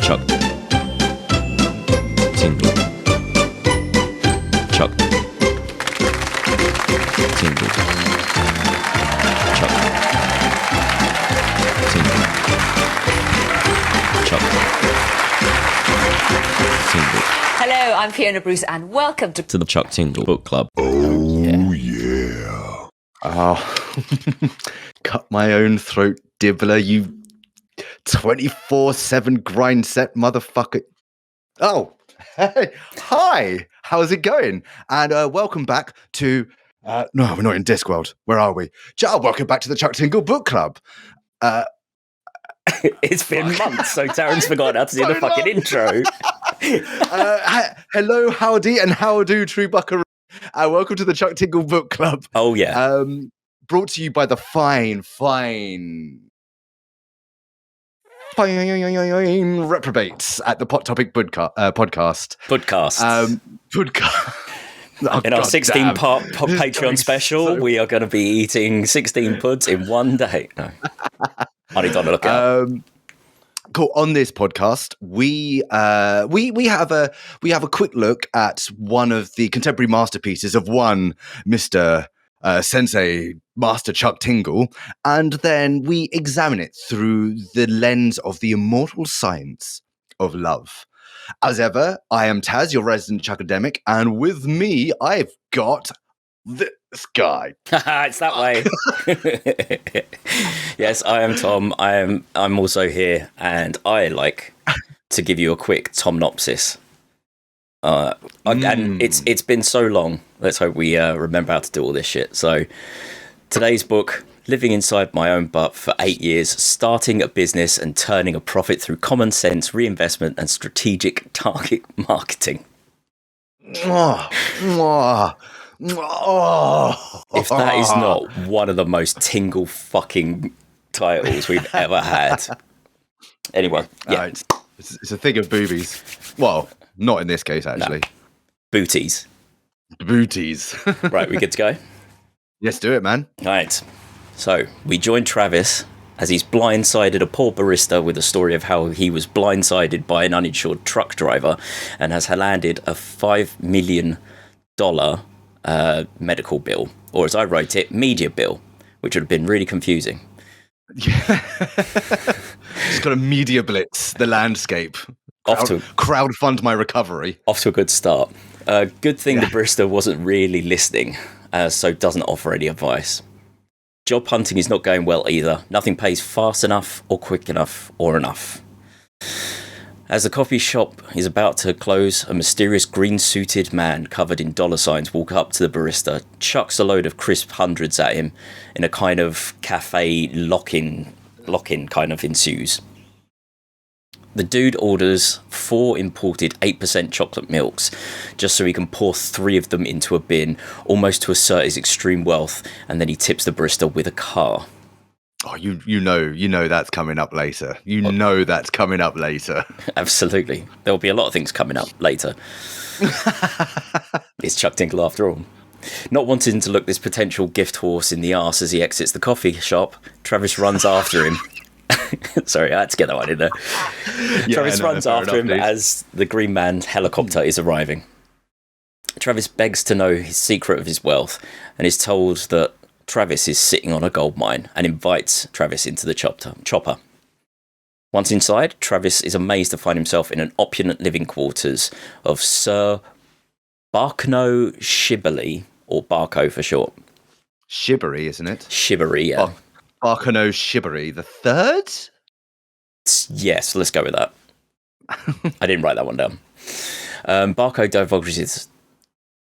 Chuck. Tingle. Chuck. Tingle. Chuck. Tingle. Chuck. Tingle. Hello, I'm Fiona Bruce, and welcome to the Chuck Tingle Book Club. Oh, yeah. Oh, cut my own throat, Dibbler, you 24/7 grind set motherfucker. Oh, hey, hi, how's it going? And welcome back to, no, we're not in Discworld. Where are we? Welcome back to the Chuck Tingle Book Club. It's been months, so Darren's forgotten how to do the fucking intro. Hello, howdy, and how do, true buckaroo. Welcome to the Chuck Tingle Book Club. Oh, yeah. Brought to you by the fine reprobates at the Pot Topic podcast. In our 16-part Patreon special, we are going to be eating 16 puds in one day. No. I need to look up. Cool. On this podcast, we have a quick look at one of the contemporary masterpieces of one Mr. Sensei Master Chuck Tingle, and then we examine it through the lens of the immortal science of love. As ever, I am Taz, your resident Chuckademic, and with me, I've got this guy. It's that way. Yes, I am Tom. I'm also here, and I like to give you a quick Tomnopsis. And it's been so long. Let's hope we remember how to do all this shit. So today's book, living inside my own butt for 8 years, starting a business and turning a profit through common sense, reinvestment, and strategic target marketing. If that is not one of the most tingle fucking titles we've ever had. Anyway, yeah. It's a thing of boobies. Well, not in this case, actually. No. Booties. Right, we good to go? Yes, do it, man. All right. So we join Travis as he's blindsided a poor barista with a story of how he was blindsided by an uninsured truck driver and has landed a $5 million medical bill, or as I wrote it, media bill, which would have been really confusing. Yeah. Just got to media blitz the landscape. Crowdfund my recovery. Off to a good start. Good thing the barista wasn't really listening, so doesn't offer any advice. Job hunting is not going well either. Nothing pays fast enough or quick enough or enough. As the coffee shop is about to close, a mysterious green-suited man covered in dollar signs walks up to the barista, chucks a load of crisp hundreds at him, in a kind of cafe lock-in kind of ensues. The dude orders 4 imported 8% chocolate milks, just so he can pour 3 of them into a bin, almost to assert his extreme wealth, and then he tips the barista with a car. Oh, you know that's coming up later. Know that's coming up later. Absolutely. There'll be a lot of things coming up later. It's Chuck Tingle after all. Not wanting to look this potential gift horse in the arse as he exits the coffee shop, Travis runs after him. Sorry, I had to get that one in there. Travis runs after him as the Green Man's helicopter is arriving. Travis begs to know his secret of his wealth and is told that Travis is sitting on a gold mine and invites Travis into the chopper. Once inside, Travis is amazed to find himself in an opulent living quarters of Sir Barkno Shibboley, or Barco for short. Shibboley, isn't it? Shibboley, yeah. Barkno Shibboley the third? Yes, let's go with that. I didn't write that one down. Barco divulges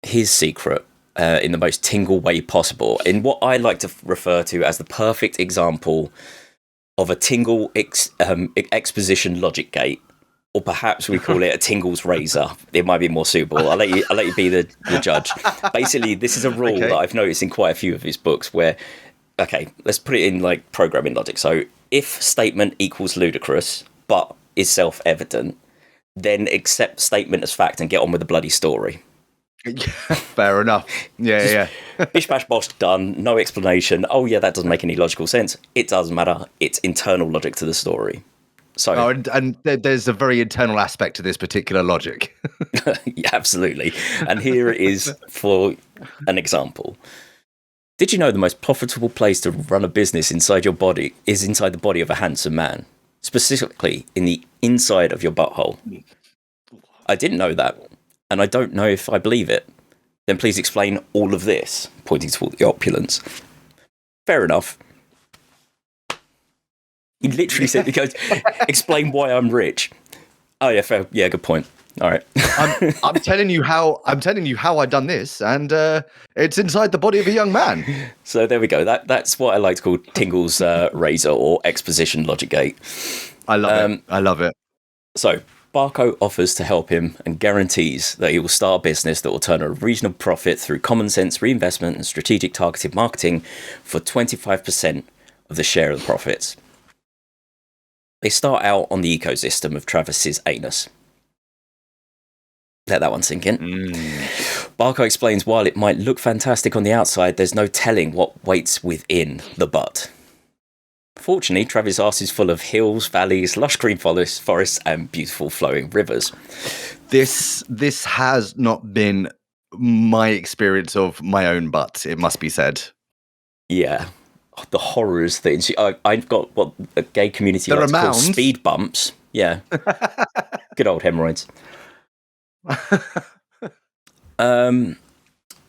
his secret in the most tingle way possible, in what I like to refer to as the perfect example of a tingle exposition logic gate, or perhaps we call it a tingle's razor. It might be more suitable. I'll let you be the judge. Basically, this is a rule that I've noticed in quite a few of his books where, okay, let's put it in like programming logic. So if statement equals ludicrous, but is self-evident, then accept statement as fact and get on with the bloody story. Fair enough. Yeah. Bish bash bosh, done. No explanation. Oh yeah, that doesn't make any logical sense. It doesn't matter. It's internal logic to the story. So, there's a very internal aspect to this particular logic. yeah, absolutely. And here it is for an example. Did you know the most profitable place to run a business inside your body is inside the body of a handsome man? Specifically, in the inside of your butthole. I didn't know that, and I don't know if I believe it. Then please explain all of this, pointing toward the opulence. Fair enough. He literally said, he goes, explain why I'm rich. Oh yeah, fair. Yeah, good point. All right. I'm telling you how I done this, and it's inside the body of a young man. So there we go. That's what I like to call Tingle's razor or exposition logic gate. I love it. I love it. So Barco offers to help him and guarantees that he will start a business that will turn a reasonable profit through common sense reinvestment and strategic targeted marketing for 25% of the share of the profits. They start out on the ecosystem of Travis's anus. Let that one sink in. Barco explains while it might look fantastic on the outside, there's no telling what waits within the butt. Fortunately, Travis' arse is full of hills, valleys, lush green forests, and beautiful flowing rivers. This has not been my experience of my own butt, it must be said. Yeah. The horrors that ensue. I've got what a gay community likes to call speed bumps. Yeah. Good old hemorrhoids.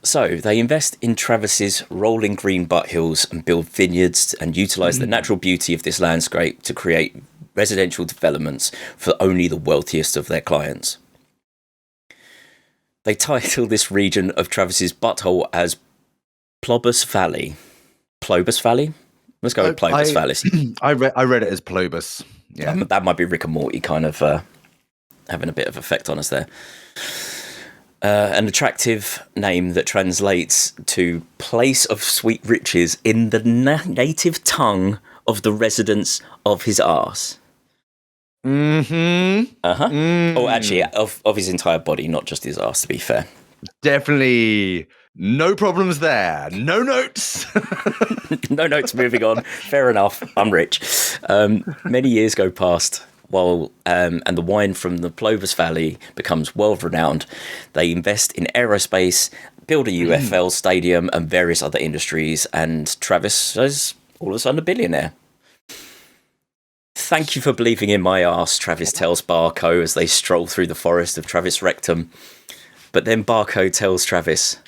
So they invest in Travis's rolling green butt hills and build vineyards and utilize the natural beauty of this landscape to create residential developments for only the wealthiest of their clients. They title this region of Travis's butthole as Plobus Valley. Plobus Valley? Let's go with Plobus Valley. I read it as Plobus. Yeah, that might be Rick and Morty kind of having a bit of effect on us there. An attractive name that translates to place of sweet riches in the native tongue of the residents of his arse. Oh, actually, of his entire body, not just his arse, to be fair. Definitely no problems there. No notes. No notes, moving on. Fair enough. I'm rich. Many years go past while and the wine from the Plobus Valley becomes world-renowned. They invest in aerospace, build a UFL stadium and various other industries, and Travis is all of a sudden a billionaire. Thank you for believing in my arse, Travis tells Barco as they stroll through the forest of Travis Rectum. But then Barco tells Travis,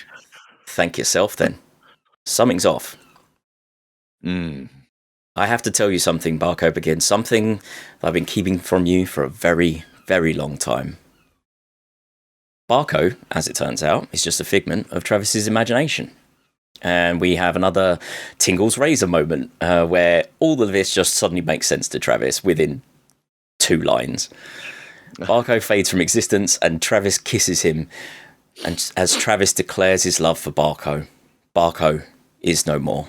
thank yourself then. Something's off. I have to tell you something, Barco begins. Something that I've been keeping from you for a very, very long time. Barco, as it turns out, is just a figment of Travis's imagination. And we have another Tingle's razor moment where all of this just suddenly makes sense to Travis within 2 lines. Barco fades from existence and Travis kisses him. And as Travis declares his love for Barco, Barco is no more.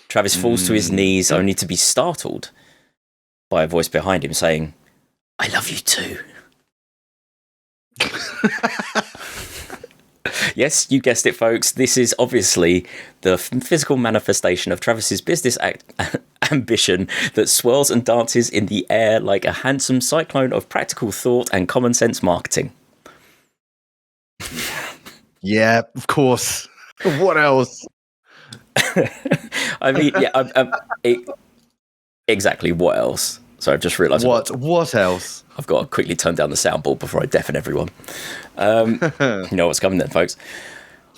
Travis falls to his knees only to be startled by a voice behind him saying, I love you too. Yes, you guessed it, folks. This is obviously the physical manifestation of Travis's business ambition that swirls and dances in the air like a handsome cyclone of practical thought and common sense marketing. Yeah, of course. What else? I mean, yeah, exactly. What else? So I've just realised. What else? I've got to quickly turn down the soundboard before I deafen everyone. You know what's coming then, folks.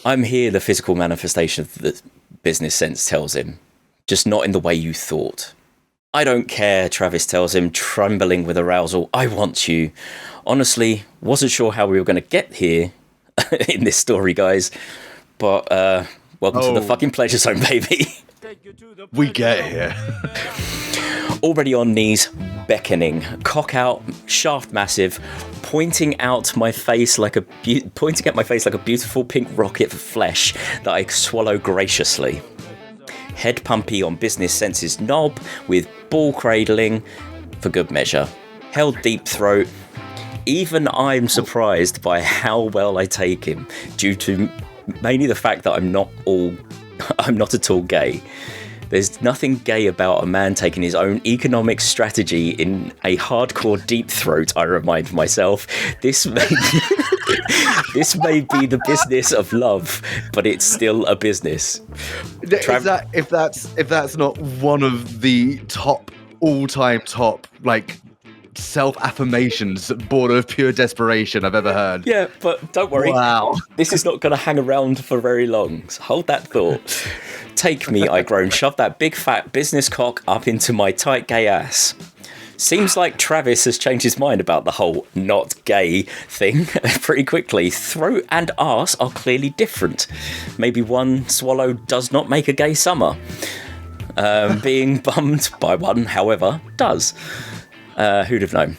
I'm here, the physical manifestation of the business sense tells him, just not in the way you thought. I don't care, Travis tells him, trembling with arousal. I want you. Honestly, wasn't sure how we were going to get here in this story, guys. But welcome to the fucking pleasure zone, baby. We get here. Already on knees, beckoning, cock out, shaft massive, pointing at my face like a beautiful pink rocket of flesh that I swallow graciously. Head pumpy on business sense's knob with ball cradling for good measure. Held deep throat. Even I'm surprised by how well I take him, due to mainly the fact that I'm not at all gay. There's nothing gay about a man taking his own economic strategy in a hardcore deep throat, I remind myself. This may be the business of love, but it's still a business. If that's not one of the all-time top, like, self-affirmations born of pure desperation I've ever heard. Yeah, but don't worry. Wow. This is not going to hang around for very long. So hold that thought. Take me, I groan. Shove that big fat business cock up into my tight gay ass. Seems like Travis has changed his mind about the whole not gay thing pretty quickly. Throat and arse are clearly different. Maybe one swallow does not make a gay summer. Being bummed by one, however, does. Who'd have known?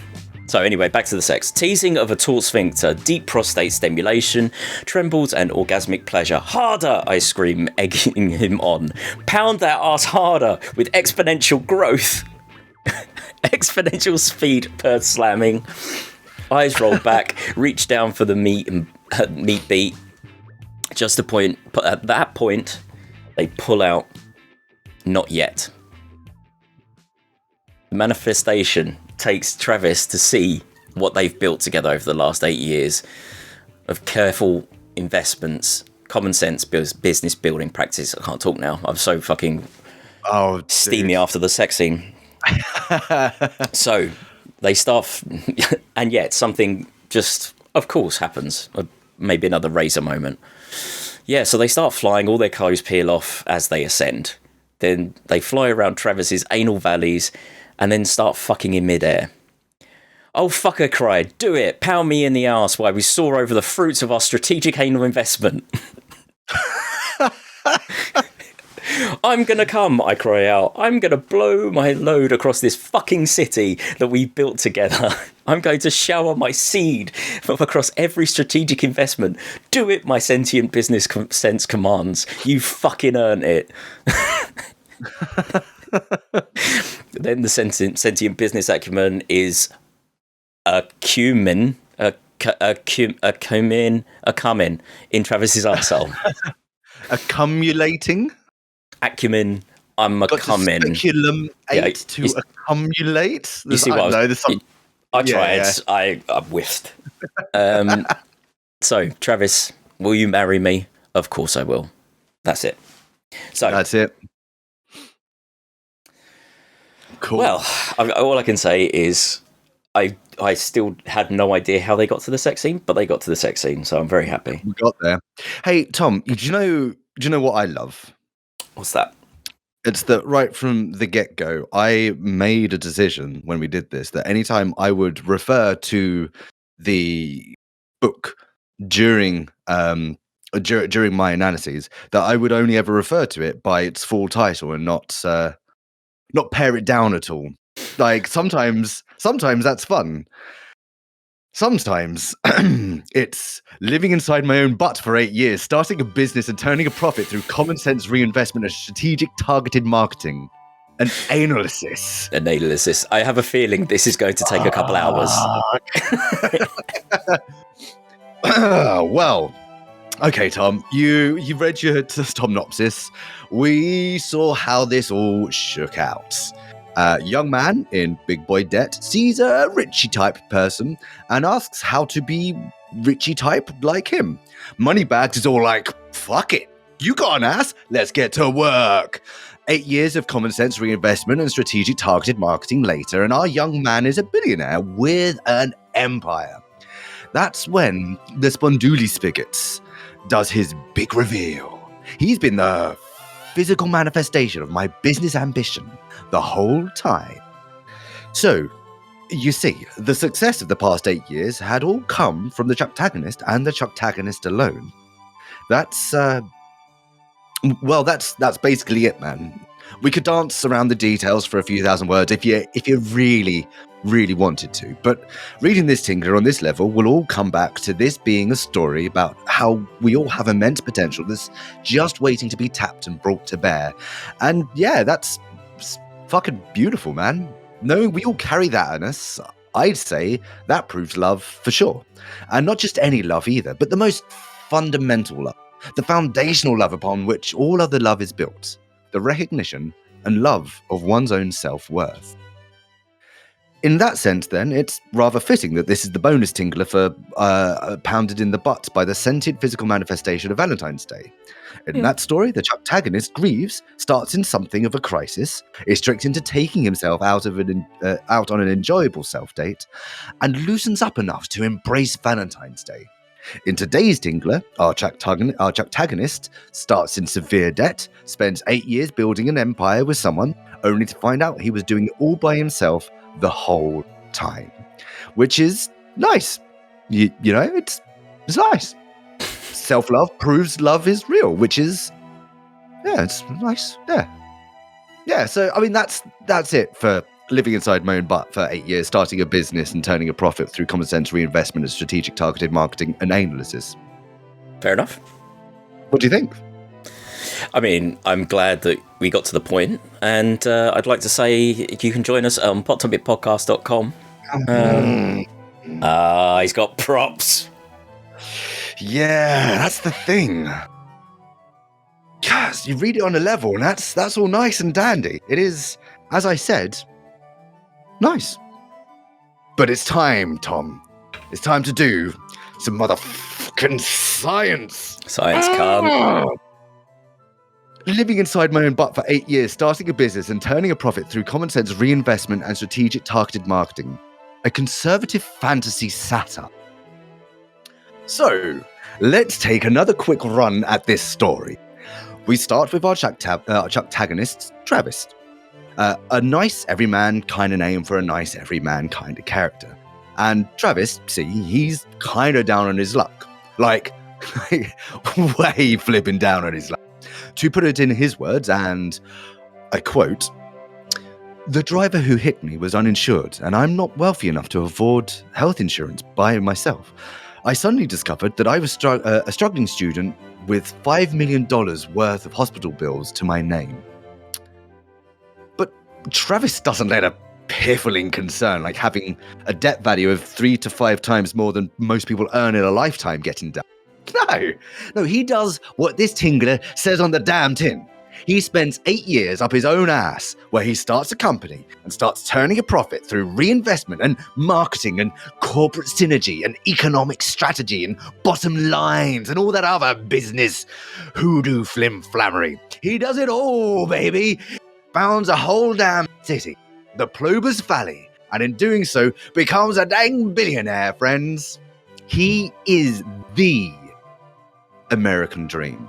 So anyway, back to the sex. Teasing of a taut sphincter, deep prostate stimulation, trembles and orgasmic pleasure. Harder, I scream, egging him on. Pound that ass harder with exponential growth. Exponential speed per slamming. Eyes roll back, reach down for the meat beat. Just a point. At that point, they pull out. Not yet. The manifestation takes Travis to see what they've built together over the last 8 years of careful investments, common sense business building practice. I can't talk now. I'm so fucking steamy after the sex scene. So they start, and yet something just, of course, happens. Maybe another razor moment. Yeah, so they start flying. All their clothes peel off as they ascend. Then they fly around Travis's anal valleys and then start fucking in midair. Oh, fuck, I cried. Do it. Pound me in the arse while we soar over the fruits of our strategic anal investment. I'm gonna come, I cry out. I'm gonna blow my load across this fucking city that we built together. I'm going to shower my seed across every strategic investment. Do it, my sentient business sense commands. You fucking earned it. Then the sentient business acumen is a cumin in Travis's arsehole. Accumulating? Acumen, I'm a cumin. Speculum to accumulate? You see what I tried. Yeah. I whiffed. So, Travis, will you marry me? Of course I will. That's it. So that's it. Cool. Well, all I can say is I still had no idea how they got to the sex scene, but they got to the sex scene, so I'm very happy. We got there. Hey, Tom, do you know what I love? What's that? It's that right from the get-go, I made a decision when we did this that anytime I would refer to the book during my analyses, that I would only ever refer to it by its full title and not pare it down at all. Like sometimes that's fun. Sometimes it's living inside my own butt for 8 years, starting a business and turning a profit through common sense reinvestment and strategic targeted marketing. An analysis. I have a feeling this is going to take a couple hours. Well, okay, Tom, you read your synopsis. We saw how this all shook out. Young man in big boy debt sees a Richie type person and asks how to be Richie type like him. Moneybags is all like, fuck it, you got an ass, let's get to work. 8 years of common sense reinvestment and strategic targeted marketing later, and our young man is a billionaire with an empire. That's when the Sponduli Spigots does his big reveal. He's been the physical manifestation of my business ambition the whole time. So, you see, the success of the past 8 years had all come from the Chucktagonist and the Chucktagonist alone. That's basically it, man. We could dance around the details for a few thousand words if you really wanted to. But reading this Tinker on this level will all come back to this being a story about how we all have immense potential that's just waiting to be tapped and brought to bear. And yeah, that's fucking beautiful, man. Knowing we all carry that in us, I'd say that proves love for sure. And not just any love either, but the most fundamental love. The foundational love upon which all other love is built. The recognition and love of one's own self-worth. In that sense, then, it's rather fitting that this is the bonus tingler for pounded in the butt by the sentient physical manifestation of Valentine's Day. In that story, the protagonist grieves, starts in something of a crisis, is tricked into taking himself out on an enjoyable self-date, and loosens up enough to embrace Valentine's Day. In today's tingler, our protagonist starts in severe debt, spends 8 years building an empire with someone, only to find out he was doing it all by himself the whole time, which is nice. You know, it's nice. Self-love proves love is real, which is, yeah, it's nice. Yeah. So I mean, that's it for living inside my own butt for 8 years, starting a business and turning a profit through common sense reinvestment and strategic targeted marketing and analysis. Fair enough. What do you think? I mean, I'm glad that we got to the point, and I'd like to say you can join us on pottobitpodcast.com. He's got props. Yeah, that's the thing. Yes, you read it on a level, and that's all nice and dandy. It is, as I said, nice. But it's time, Tom. It's time to do some motherfucking science. Science can't. Living inside my own butt for 8 years, starting a business and turning a profit through common sense reinvestment and strategic targeted marketing. A conservative fantasy satire. So, let's take another quick run at this story. We start with our protagonist, Travis. A nice everyman kind of name for a nice everyman kind of character. And Travis, see, he's kind of down on his luck. Like way flipping down on his luck. To put it in his words, and I quote, "The driver who hit me was uninsured, and I'm not wealthy enough to afford health insurance by myself. I suddenly discovered that I was a struggling student with $5 million worth of hospital bills to my name." But Travis doesn't let a piffling concern like having a debt value of 3 to 5 times more than most people earn in a lifetime getting down. No, he does what this tingler says on the damn tin. He spends 8 years up his own ass, where he starts a company and starts turning a profit through reinvestment and marketing and corporate synergy and economic strategy and bottom lines and all that other business hoodoo flim-flammery. He does it all, baby. Founds a whole damn city, the Plobus Valley, and in doing so becomes a dang billionaire, friends. He is the American dream.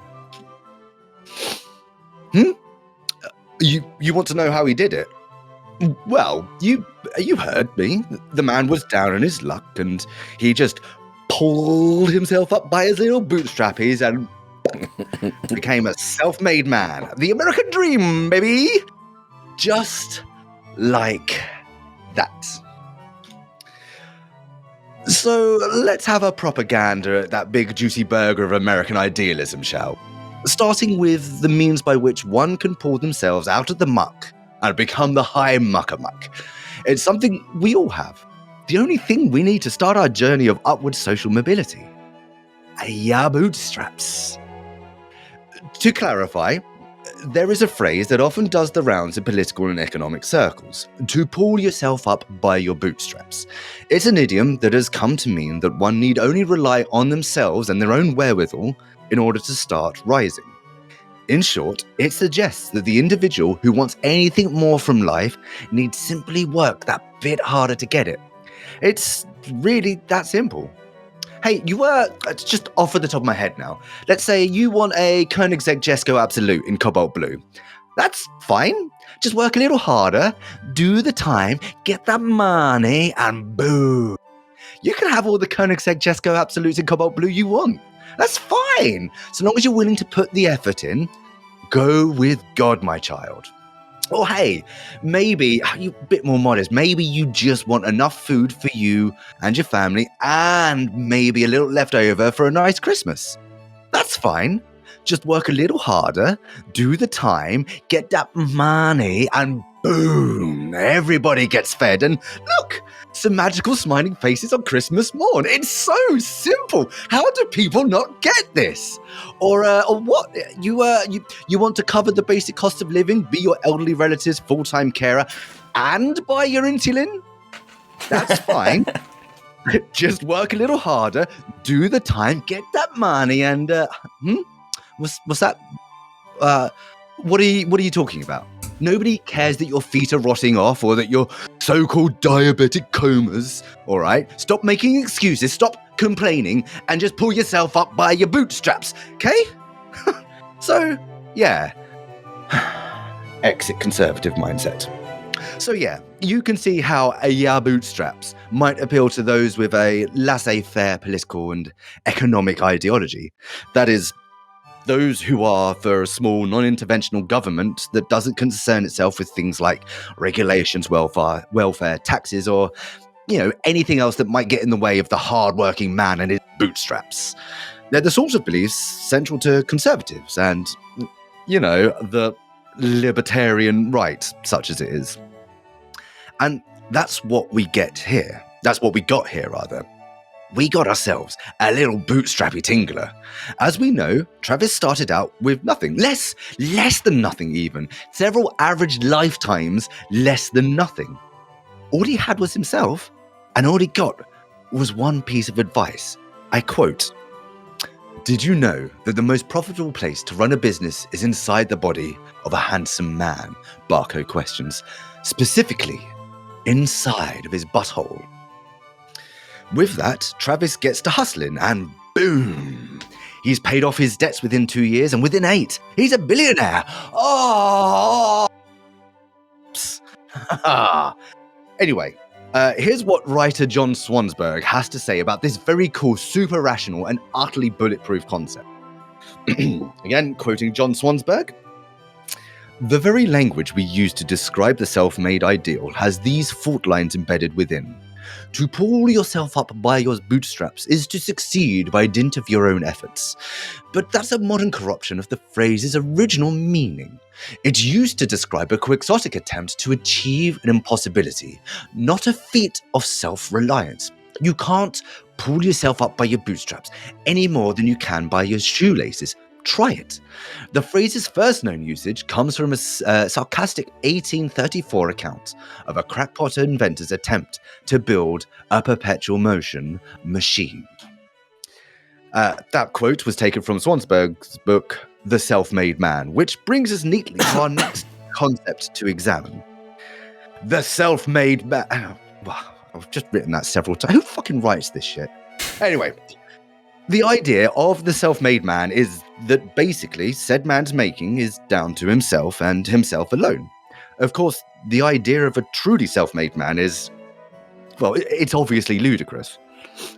You want to know how he did it? Well, you heard me. The man was down on his luck, and he just pulled himself up by his little bootstrappies and became a self-made man. The American dream, baby. Just like that. So let's have a propaganda at that big juicy burger of American idealism, shall we? Starting with the means by which one can pull themselves out of the muck and become the high muckamuck. It's something we all have. The only thing we need to start our journey of upward social mobility. Your bootstraps. To clarify, there is a phrase that often does the rounds in political and economic circles: to pull yourself up by your bootstraps. It's an idiom that has come to mean that one need only rely on themselves and their own wherewithal in order to start rising. In short, it suggests that the individual who wants anything more from life needs simply work that bit harder to get it. It's really that simple. Hey, just off at the top of my head now, let's say you want a Koenigsegg Jesko Absolute in cobalt blue. That's fine. Just work a little harder, do the time, get that money, and boom. You can have all the Koenigsegg Jesko Absolutes in cobalt blue you want. That's fine. So long as you're willing to put the effort in, go with God, my child. Or hey, maybe you're a bit more modest. Maybe you just want enough food for you and your family and maybe a little left over for a nice Christmas. That's fine. Just work a little harder, do the time, get that money, and boom, everybody gets fed. And look, some magical smiling faces on Christmas morn. It's so simple. How do people not get this? Or what? You want to cover the basic cost of living, be your elderly relative's full-time carer, and buy your insulin? That's fine. Just work a little harder, do the time, get that money, and what's that? What are you talking about? Nobody cares that your feet are rotting off or that you're so-called diabetic comas, all right? Stop making excuses, stop complaining, and just pull yourself up by your bootstraps, okay? So, yeah. Exit conservative mindset. So, yeah, you can see how a bootstraps might appeal to those with a laissez-faire political and economic ideology. That is, those who are for a small non-interventional government that doesn't concern itself with things like regulations, welfare, taxes, or, anything else that might get in the way of the hard-working man and his bootstraps. They're the sorts of beliefs central to conservatives and, the libertarian right, such as it is. And that's what we get here. That's what we got here, rather. We got ourselves a little bootstrappy tingler. As we know, Travis started out with nothing. Less than nothing even. Several average lifetimes less than nothing. All he had was himself, and all he got was one piece of advice. I quote, "Did you know that the most profitable place to run a business is inside the body of a handsome man?" Barco questions. Specifically, inside of his butthole. With that, Travis gets to hustling, and boom! He's paid off his debts within 2 years, and within 8, he's a billionaire. Oh! Anyway, here's what writer John Swansburg has to say about this very cool, super rational, and utterly bulletproof concept. Again, quoting John Swansburg. "The very language we use to describe the self-made ideal has these fault lines embedded within. To pull yourself up by your bootstraps is to succeed by dint of your own efforts. But that's a modern corruption of the phrase's original meaning. It's used to describe a quixotic attempt to achieve an impossibility, not a feat of self-reliance. You can't pull yourself up by your bootstraps any more than you can by your shoelaces. Try it." The phrase's first known usage comes from a sarcastic 1834 account of a crackpot inventor's attempt to build a perpetual motion machine. That quote was taken from Swansburg's book, The Self-Made Man, which brings us neatly to our next concept to examine. The self-made man. Wow, I've just written that several times. Who fucking writes this shit? Anyway. The idea of the self-made man is that basically said man's making is down to himself and himself alone. Of course, the idea of a truly self-made man is, well, it's obviously ludicrous.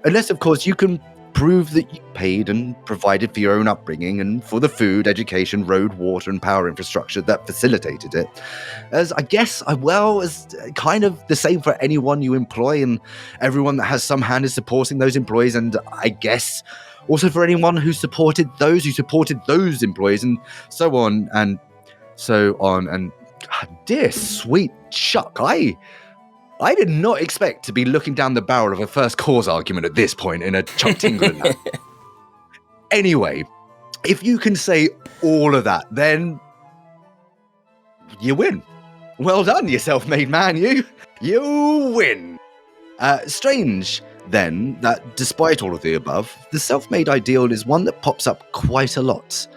Unless, of course, you can prove that you paid and provided for your own upbringing and for the food, education, road, water, and power infrastructure that facilitated it. As I guess, as kind of the same for anyone you employ, and everyone that has some hand in supporting those employees, and I guess also for anyone who supported those employees, and so on and so on. And dear sweet Chuck, I did not expect to be looking down the barrel of a first cause argument at this point in a Chuck Tingle. Anyway, if you can say all of that, then you win. Well done, you self-made man, you win. Strange, then, that despite all of the above, the self-made ideal is one that pops up quite a lot.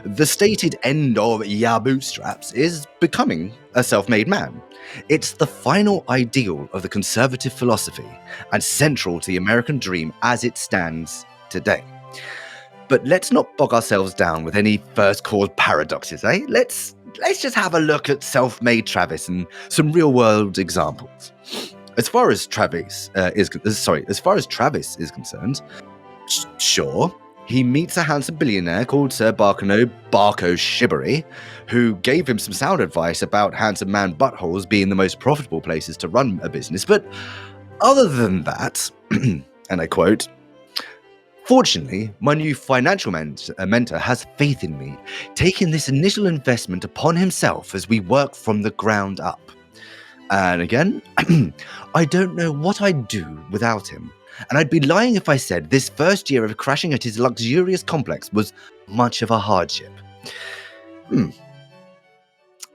The stated end of bootstraps is becoming a self-made man. It's the final ideal of the conservative philosophy and central to the American dream as it stands today. But let's not bog ourselves down with any first cause paradoxes, eh? Let's just have a look at self-made Travis and some real-world examples. As far as Travis is concerned, sure, he meets a handsome billionaire called Sir Barco Shibari, who gave him some sound advice about handsome man buttholes being the most profitable places to run a business. But other than that, and I quote, "Fortunately, my new financial mentor has faith in me, taking this initial investment upon himself as we work from the ground up." And again, I don't know what I'd do without him. And I'd be lying if I said this first year of crashing at his luxurious complex was much of a hardship.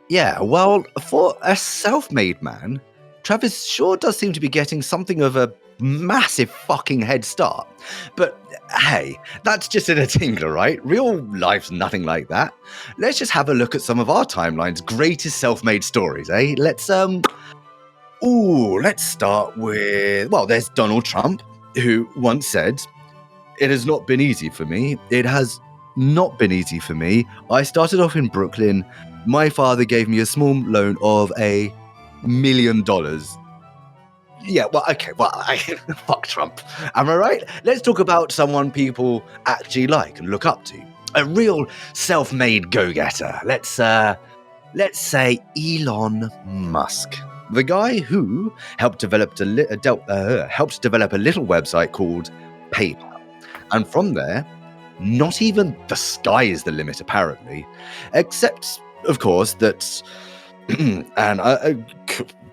Yeah, well, for a self-made man, Travis sure does seem to be getting something of a massive fucking head start. But hey, that's just in a Tingle, right? Real life's nothing like that. Let's just have a look at some of our timeline's greatest self-made stories, eh? Let's start with, well, there's Donald Trump, who once said, "It has not been easy for me. It has not been easy for me. I started off in Brooklyn. My father gave me a small loan of $1 million. Yeah, well, okay, well, fuck Trump. Am I right? Let's talk about someone people actually like and look up to. A real self-made go-getter. Let's say Elon Musk. The guy who helped develop a little website called Payoff. And from there, not even the sky is the limit, apparently. Except, of course, that, and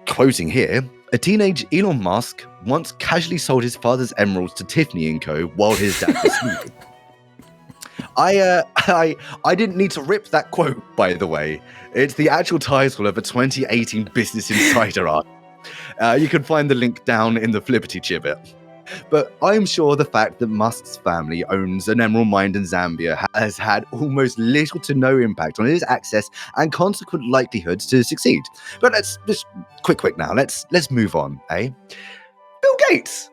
quoting here, a teenage Elon Musk once casually sold his father's emeralds to Tiffany Co. while his dad was sleeping. I didn't need to rip that quote, by the way. It's the actual title of a 2018 Business Insider article. You can find the link down in the Flippity Gibbet. But I'm sure the fact that Musk's family owns an emerald mine in Zambia has had almost little to no impact on his access and consequent likelihoods to succeed. But let's just quick now. Let's move on, eh? Bill Gates.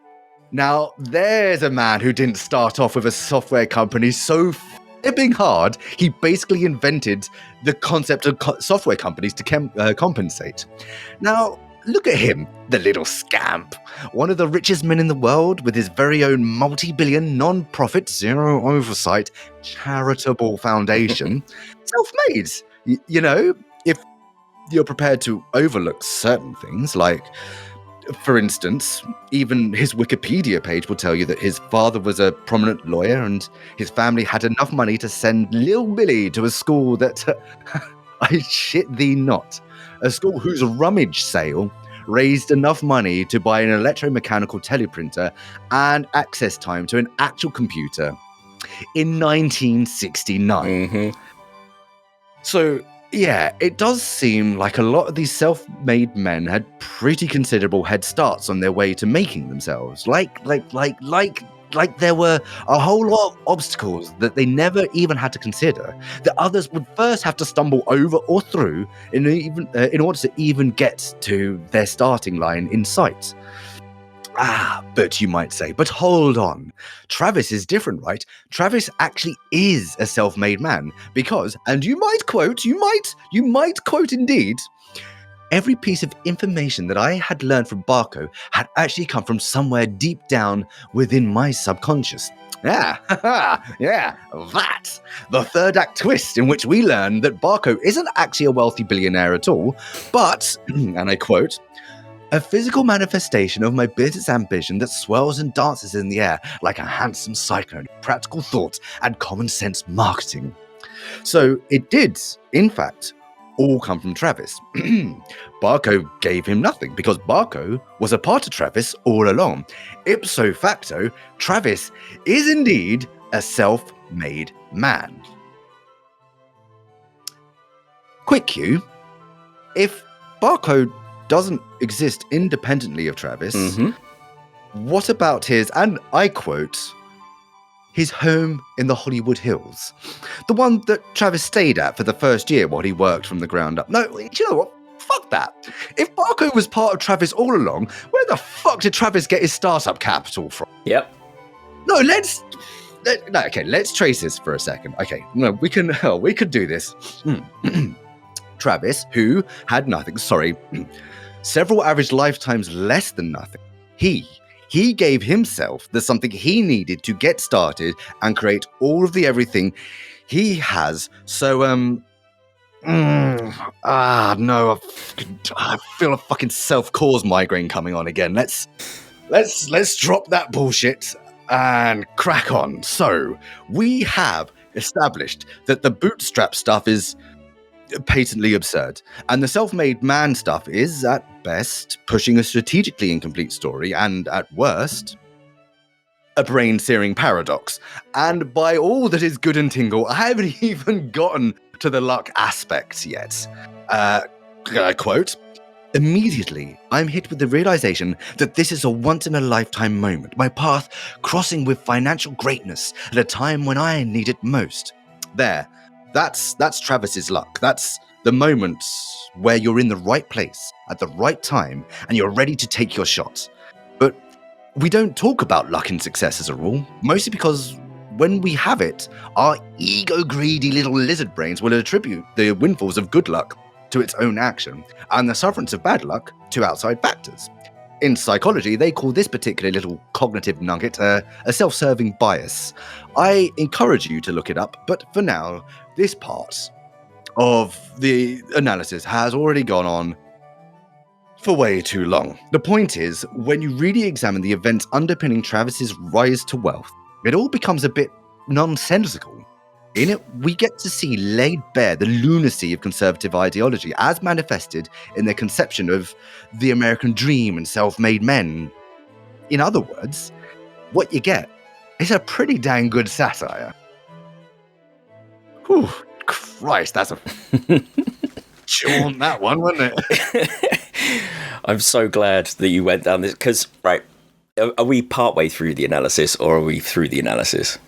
Now, there's a man who didn't start off with a software company so flipping hard, he basically invented the concept of software companies to compensate. Now, look at him, the little scamp. One of the richest men in the world with his very own multi-billion, non-profit, zero oversight, charitable foundation. Self-made. You know, if you're prepared to overlook certain things, like, for instance, even his Wikipedia page will tell you that his father was a prominent lawyer and his family had enough money to send Lil Billy to a school that, I shit thee not, a school whose rummage sale raised enough money to buy an electromechanical teleprinter and access time to an actual computer in 1969. Mm-hmm. So, yeah, it does seem like a lot of these self-made men had pretty considerable head starts on their way to making themselves. Like there were a whole lot of obstacles that they never even had to consider, that others would first have to stumble over or through in order to even get to their starting line in sight. But you might say, but hold on. Travis is different, right? Travis actually is a self-made man because, and you might quote indeed, every piece of information that I had learned from Barco had actually come from somewhere deep down within my subconscious. Yeah, that. The third act twist in which we learn that Barco isn't actually a wealthy billionaire at all, but, and I quote, a physical manifestation of my business ambition that swirls and dances in the air like a handsome cyclone, practical thoughts and common sense marketing. So it did, in fact, all come from Travis. Barco gave him nothing because Barco was a part of Travis all along. Ipso facto, Travis is indeed a self-made man. Quick cue, if Barco doesn't exist independently of Travis, what about his, and I quote, his home in the Hollywood Hills? The one that Travis stayed at for the first year while he worked from the ground up. No, you know what? Fuck that. If Barco was part of Travis all along, where the fuck did Travis get his startup capital from? Yep. No, let's trace this for a second. Okay, no, we could do this. Travis, who had nothing, several average lifetimes less than nothing, he gave himself the something he needed to get started and create all of the everything he has. So, no, I feel a fucking self-caused migraine coming on again. Let's drop that bullshit and crack on. So, we have established that the bootstrap stuff is patently absurd. And the self-made man stuff is, at best, pushing a strategically incomplete story, and at worst, a brain-searing paradox. And by all that is good and Tingle, I haven't even gotten to the luck aspect yet. Quote, immediately, I'm hit with the realization that this is a once-in-a-lifetime moment, my path crossing with financial greatness at a time when I need it most. There, that's Travis's luck. That's the moment where you're in the right place at the right time and you're ready to take your shot. But we don't talk about luck and success as a rule, mostly because when we have it, our ego-greedy little lizard brains will attribute the windfalls of good luck to its own action, and the sufferance of bad luck to outside factors. In psychology, they call this particular little cognitive nugget a self-serving bias. I encourage you to look it up, but for now, this part of the analysis has already gone on for way too long. The point is, when you really examine the events underpinning Travis's rise to wealth, it all becomes a bit nonsensical. In it, we get to see laid bare the lunacy of conservative ideology as manifested in their conception of the American dream and self-made men. In other words, what you get is a pretty dang good satire. Whew, Christ, that's a chill on that one, wasn't it? I'm so glad that you went down this, because, right, are we partway through the analysis or are we through the analysis?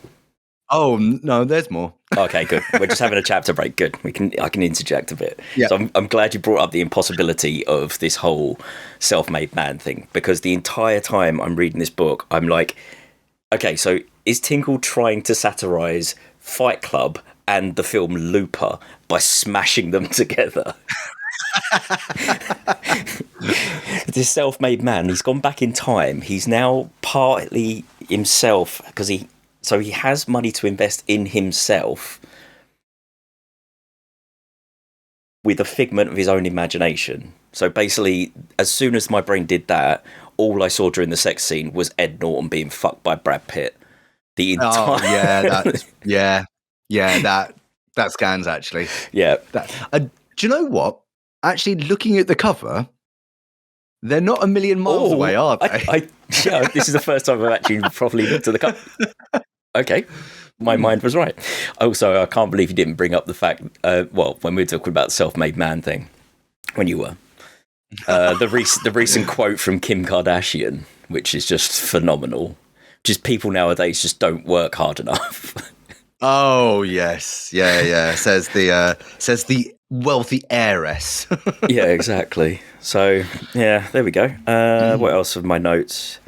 Oh, no, there's more. Okay, good. We're just having a chapter break. Good. I can interject a bit. Yeah. So I'm glad you brought up the impossibility of this whole self-made man thing, because the entire time I'm reading this book, I'm like, okay, so is Tingle trying to satirize Fight Club and the film Looper by smashing them together? This self-made man, he's gone back in time. He's now partly himself because he has money to invest in himself with a figment of his own imagination. So basically, as soon as my brain did that, all I saw during the sex scene was Ed Norton being fucked by Brad Pitt. The entire that scans actually. Yeah. Do you know what? Actually, looking at the cover, they're not a million miles away, are they? This is the first time I've actually properly looked at the cover. Okay, my mind was right. Also, I can't believe you didn't bring up the fact, when we were talking about the self-made man thing, when you were, the recent quote from Kim Kardashian, which is just phenomenal. Just people nowadays just don't work hard enough. Oh yes, yeah. Says the wealthy heiress. Yeah, exactly. So yeah, there we go. What else of my notes?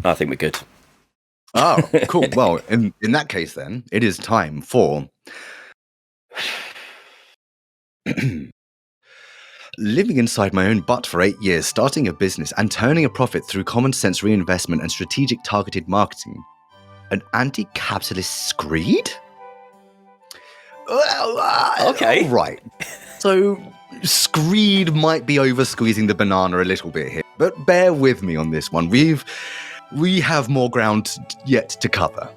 I think we're good. Oh, cool. Well, in that case, then it is time for living inside my own butt for 8 years, starting a business and turning a profit through common sense reinvestment and strategic targeted marketing. An anti-capitalist screed? Okay. Right. So, screed might be over squeezing the banana a little bit here, but bear with me on this one. We have more ground yet to cover.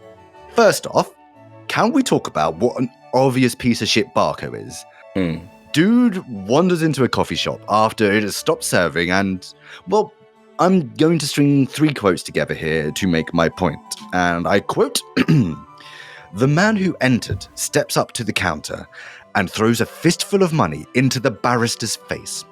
First off, can we talk about what an obvious piece of shit Barco is? Dude wanders into a coffee shop after it has stopped serving and, well, I'm going to string 3 quotes together here to make my point. And I quote, the man who entered steps up to the counter and throws a fistful of money into the barrister's face.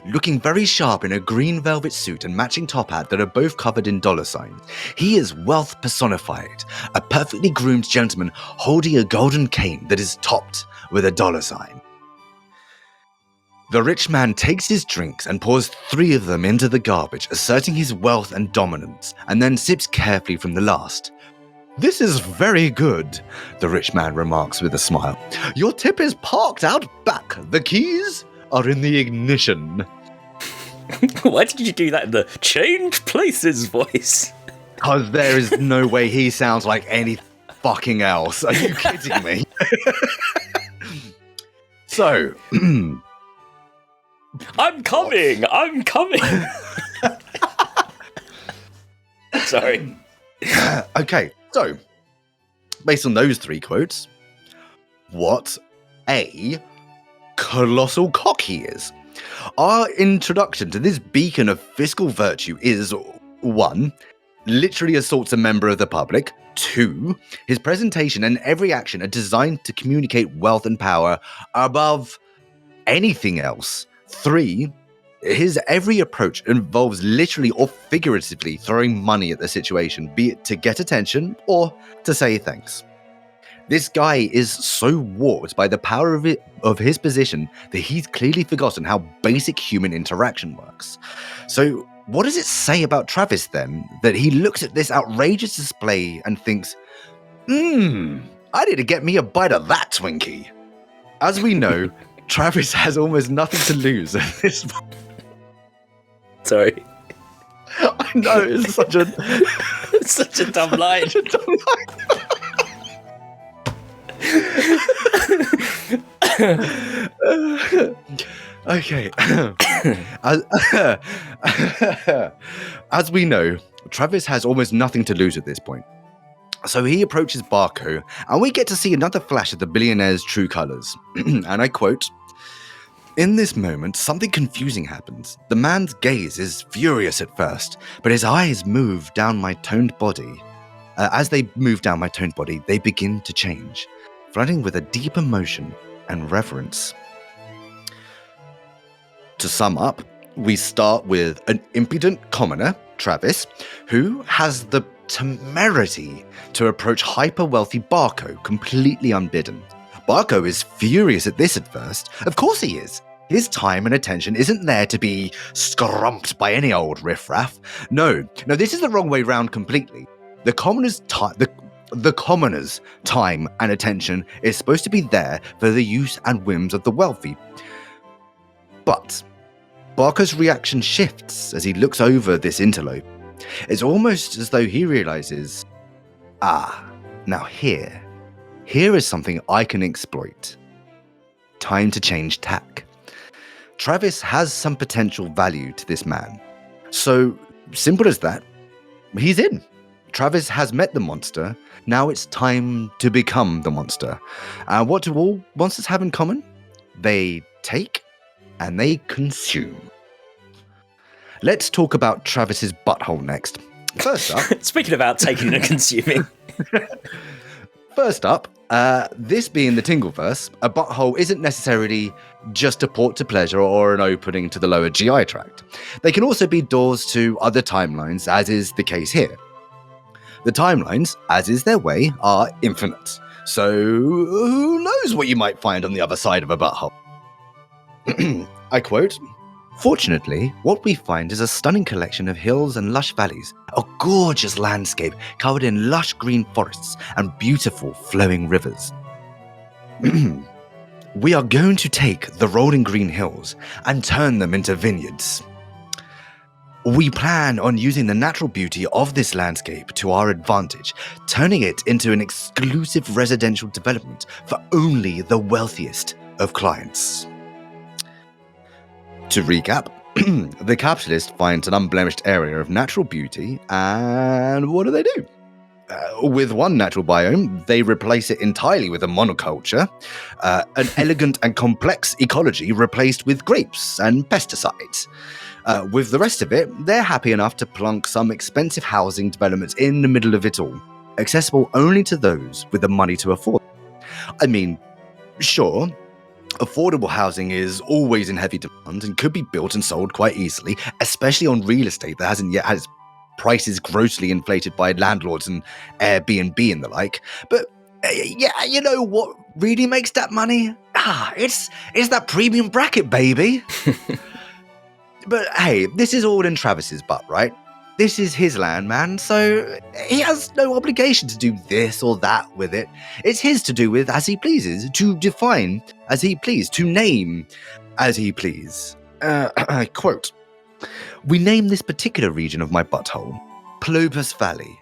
Looking very sharp in a green velvet suit and matching top hat that are both covered in dollar signs, he is wealth personified, a perfectly groomed gentleman holding a golden cane that is topped with a dollar sign. The rich man takes his drinks and pours 3 of them into the garbage, asserting his wealth and dominance, and then sips carefully from the last. This is very good, the rich man remarks with a smile. Your tip is parked out back. The keys are in the ignition. Why did you do that in the change places voice? Because there is no way he sounds like any fucking else. Are you kidding me? So, I'm coming. Sorry. Okay, so, based on those 3 quotes, what a colossal cock he is. Our introduction to this beacon of fiscal virtue is 1. Literally assaults a member of the public. 2. His presentation and every action are designed to communicate wealth and power above anything else. 3. His every approach involves literally or figuratively throwing money at the situation, be it to get attention or to say thanks. This guy is so warped by the power of his position that he's clearly forgotten how basic human interaction works. So what does it say about Travis then, that he looks at this outrageous display and thinks, I need to get me a bite of that Twinkie? As we know, Travis has almost nothing to lose at this point. Sorry. I know, it's such a dumb line. Such a dumb line. Okay. As we know, Travis has almost nothing to lose at this point. So he approaches Barco, and we get to see another flash of the billionaire's true colors. And I quote, "In this moment, something confusing happens. The man's gaze is furious at first, but his eyes move down my toned body. As they move down my toned body, they begin to change, flooding with a deep emotion and reverence." To sum up, we start with an impudent commoner, Travis, who has the temerity to approach hyper-wealthy Barco completely unbidden. Barco is furious at this at first. Of course he is. His time and attention isn't there to be scrumped by any old riffraff. No, this is the wrong way round completely. The commoner's time and attention is supposed to be there for the use and whims of the wealthy. But Barco's reaction shifts as he looks over this interlope. It's almost as though he realizes, now here is something I can exploit. Time to change tack. Travis has some potential value to this man. So, simple as that, he's in. Travis has met the monster. Now it's time to become the monster. What do all monsters have in common? They take and they consume. Let's talk about Travis's butthole next. First up... Speaking about taking and consuming. First up, this being the Tingleverse, a butthole isn't necessarily just a port to pleasure or an opening to the lower GI tract. They can also be doors to other timelines, as is the case here. The timelines, as is their way, are infinite. So who knows what you might find on the other side of a butthole? I quote, "Fortunately, what we find is a stunning collection of hills and lush valleys, a gorgeous landscape covered in lush green forests and beautiful flowing rivers. We are going to take the rolling green hills and turn them into vineyards. We plan on using the natural beauty of this landscape to our advantage, turning it into an exclusive residential development for only the wealthiest of clients." To recap, the capitalist finds an unblemished area of natural beauty, and what do? With one natural biome, they replace it entirely with a monoculture, an elegant and complex ecology replaced with grapes and pesticides. With the rest of it, they're happy enough to plunk some expensive housing developments in the middle of it all, accessible only to those with the money to afford. I mean, sure, affordable housing is always in heavy demand and could be built and sold quite easily, especially on real estate that hasn't yet had its prices grossly inflated by landlords and Airbnb and the like. But yeah, you know what really makes that money? It's that premium bracket, baby. But hey, this is all in Travis's butt, right? This is his land, man, so he has no obligation to do this or that with it. It's his to do with as he pleases, to define as he please, to name as he please. I quote, "We name this particular region of my butthole Plobus Valley,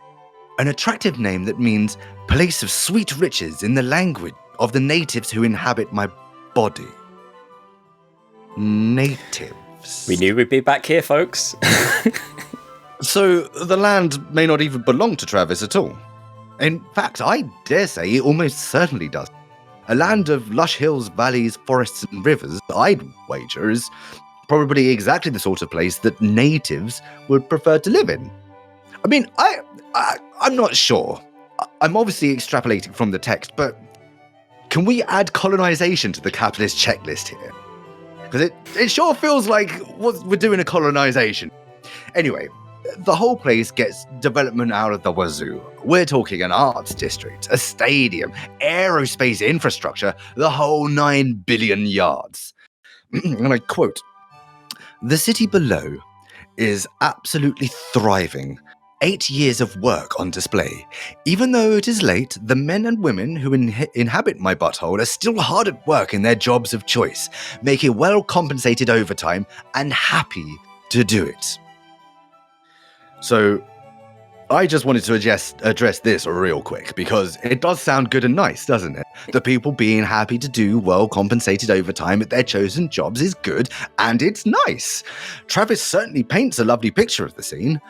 an attractive name that means place of sweet riches in the language of the natives who inhabit my body." Natives. We knew we'd be back here, folks. So the land may not even belong to Travis at all. In fact, I dare say it almost certainly does. A land of lush hills, valleys, forests, and rivers, I'd wager, is probably exactly the sort of place that natives would prefer to live in. I mean, I'm not sure. I'm obviously extrapolating from the text, but can we add colonization to the capitalist checklist here? Because it sure feels like we're doing a colonization. Anyway, the whole place gets development out of the wazoo. We're talking an arts district, a stadium, aerospace infrastructure, the whole 9 billion yards. And I quote, "The city below is absolutely thriving. 8 years of work on display. Even though it is late, the men and women who inhabit my butthole are still hard at work in their jobs of choice, making well-compensated overtime and happy to do it." So, I just wanted to address this real quick, because it does sound good and nice, doesn't it? The people being happy to do well-compensated overtime at their chosen jobs is good, and it's nice. Travis certainly paints a lovely picture of the scene,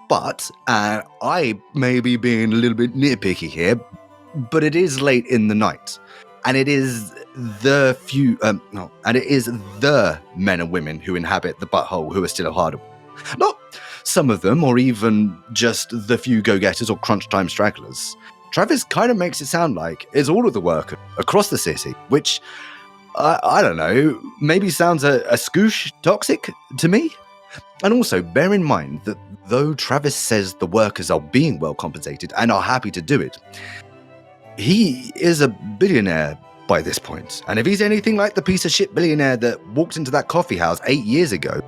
but I may be being a little bit nitpicky here, but it is late in the night, and it is the men and women who inhabit the butthole who are still hard at work. Not some of them, or even just the few go-getters or crunch time stragglers. Travis kind of makes it sound like it's all of the work across the city, which, I don't know, maybe sounds a scoosh toxic to me. And also, bear in mind that though Travis says the workers are being well compensated and are happy to do it, he is a billionaire by this point. And if he's anything like the piece of shit billionaire that walked into that coffee house 8 years ago,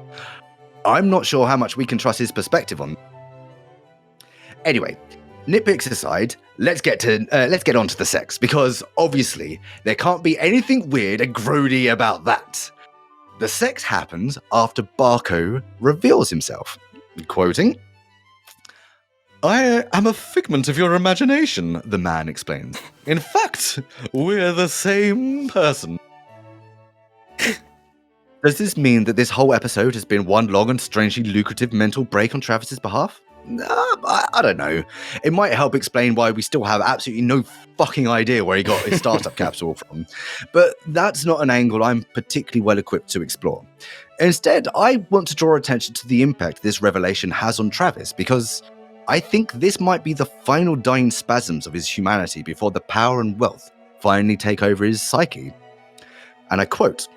I'm not sure how much we can trust his perspective on. Anyway, nitpicks aside, let's get on to the sex, because obviously there can't be anything weird and grody about that. The sex happens after Barco reveals himself. Quoting, "I am a figment of your imagination," the man explains. "In fact, we're the same person." Does this mean that this whole episode has been one long and strangely lucrative mental break on Travis's behalf? I don't know. It might help explain why we still have absolutely no fucking idea where he got his startup capital from. But that's not an angle I'm particularly well equipped to explore. Instead, I want to draw attention to the impact this revelation has on Travis, because I think this might be the final dying spasms of his humanity before the power and wealth finally take over his psyche. And I quote,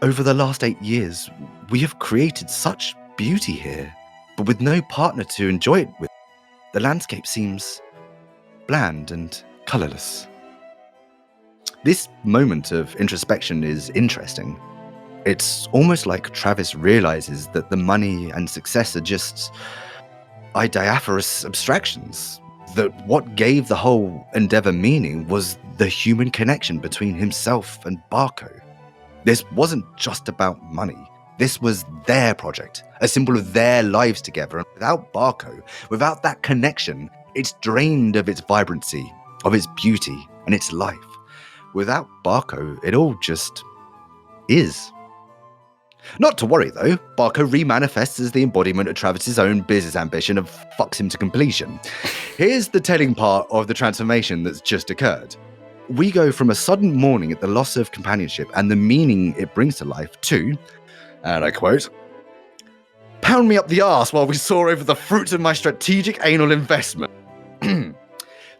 "Over the last 8 years, we have created such beauty here, but with no partner to enjoy it with, the landscape seems bland and colourless." This moment of introspection is interesting. It's almost like Travis realizes that the money and success are just diaphanous abstractions, that what gave the whole endeavor meaning was the human connection between himself and Barco. This wasn't just about money. This was their project, a symbol of their lives together. And without Barco, without that connection, it's drained of its vibrancy, of its beauty, and its life. Without Barco, it all just is. Not to worry though, Barco remanifests as the embodiment of Travis's own business ambition and fucks him to completion. Here's the telling part of the transformation that's just occurred. We go from a sudden mourning at the loss of companionship and the meaning it brings to life to, and I quote, "Pound me up the arse while we soar over the fruits of my strategic anal investment."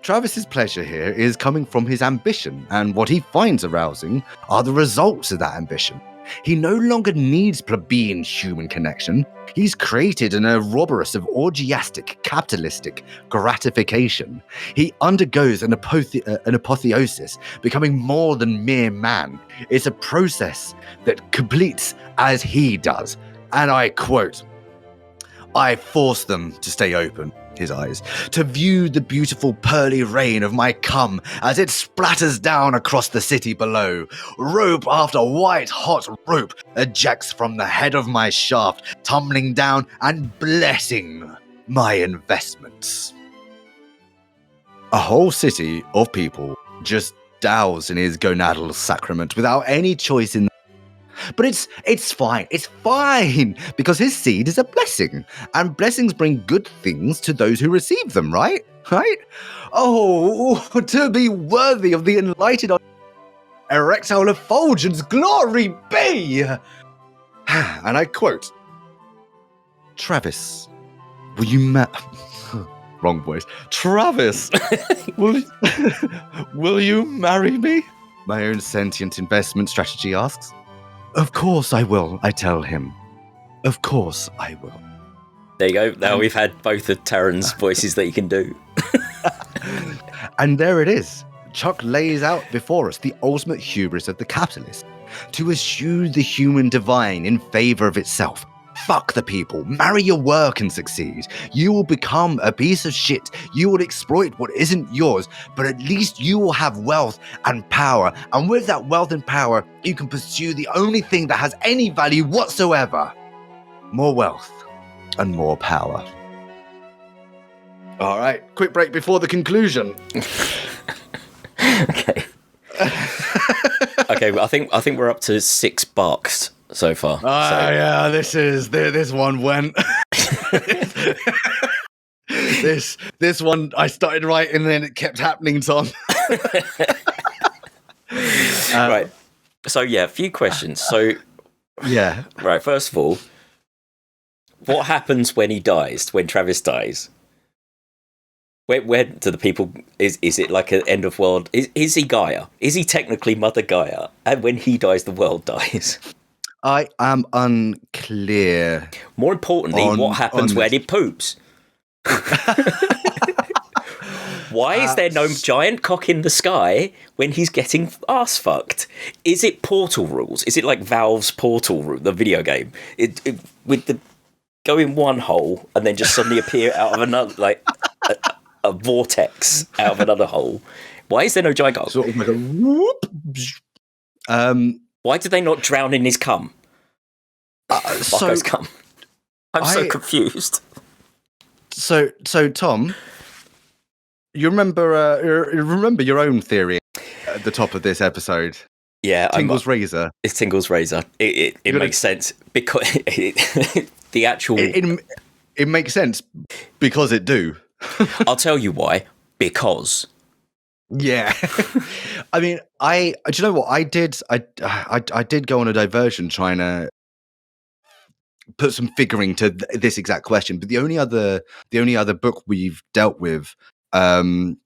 Travis's pleasure here is coming from his ambition, and what he finds arousing are the results of that ambition. He no longer needs plebeian human connection. He's created an ouroboros of orgiastic, capitalistic gratification. He undergoes an apotheosis, becoming more than mere man. It's a process that completes as he does. And I quote, "I force them to stay open," his eyes, "to view the beautiful pearly rain of my cum as it splatters down across the city below. Rope after white-hot rope ejects from the head of my shaft, tumbling down and blessing my investments." A whole city of people just douse in his gonadal sacrament without any choice in. But it's fine. It's fine because his seed is a blessing, and blessings bring good things to those who receive them, right? Right? Oh, to be worthy of the enlightened erectile effulgence, glory be! And I quote, Travis, will you wrong voice. Travis, will you marry me? My own sentient investment strategy asks. Of course I will, I tell him. Of course I will. There you go. Now we've had both of Taryn's voices that you can do. And there it is. Chuck lays out before us the ultimate hubris of the capitalist. To eschew the human divine in favor of itself. Fuck the people. Marry your work and succeed. You will become a piece of shit. You will exploit what isn't yours, but at least you will have wealth and power. And with that wealth and power, you can pursue the only thing that has any value whatsoever. More wealth and more power. All right, quick break before the conclusion. Okay. Okay, well, I think we're up to 6 barks so far. Yeah, this one went. this one I started writing and then it kept happening, Tom. Right. So yeah, a few questions. So yeah. Right, first of all, what happens when he dies, when Travis dies? Where do the people... Is it like an end of world... Is he Gaia? Is he technically Mother Gaia? And when he dies, the world dies? I am unclear. More importantly, what happens when he poops? Why is there no giant cock in the sky when he's getting ass fucked? Is it Portal rules? Is it like Valve's Portal rule, the video game? With the... Go in one hole and then just suddenly appear out of another... Like... A vortex out of another hole. Why is there no giant cock? Sort of like a whoop. Why did they not drown in his cum? Bucko's cum. I'm so confused. So Tom, you remember your own theory at the top of this episode? Yeah, Tingle's razor. It's Tingle's razor. It makes sense because the actual. It makes sense because it do. I'll tell you why. Because. Yeah. I mean, do you know what I did? I did go on a diversion trying to put some figuring to this exact question. But the only other book we've dealt with that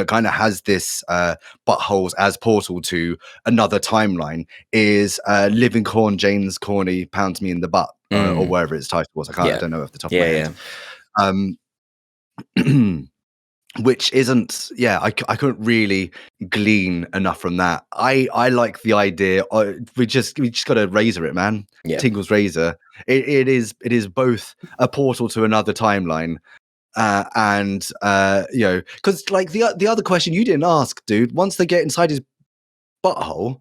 kind of has this buttholes as portal to another timeline is Living Corn Jane's Corny Pounds Me in the Butt or wherever its title was. I don't know off the top of my head. Which isn't I couldn't really glean enough from that. I like the idea we just got to razor it, man. Tingle's razor, it is both a portal to another timeline and because like the other question you didn't ask, dude, once they get inside his butthole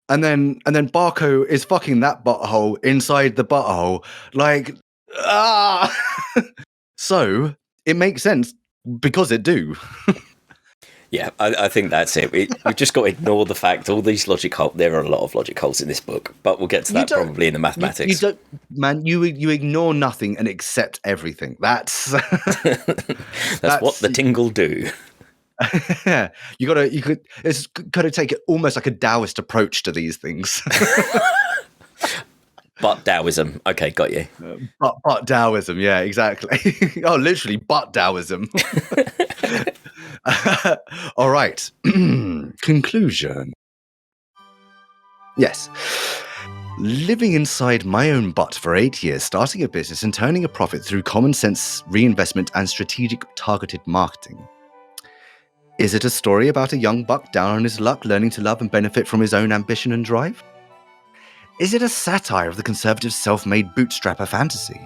and then Barco is fucking that butthole inside the butthole, like so it makes sense because it do. Yeah, I think that's it. We've just got to ignore the fact all these logic holes. There are a lot of logic holes in this book, but we'll get to that probably in the mathematics. You don't, man. You ignore nothing and accept everything. That's that's what the Tingle do. Yeah, it's gotta take it almost like a Taoist approach to these things. But Taoism. Okay, got you. But Taoism, yeah, exactly. Oh, literally, but Taoism. All right. Conclusion. Yes. Living inside my own butt for 8 years, starting a business and turning a profit through common sense reinvestment and strategic targeted marketing. Is it a story about a young buck down on his luck, learning to love and benefit from his own ambition and drive? Is it a satire of the conservative self-made bootstrapper fantasy?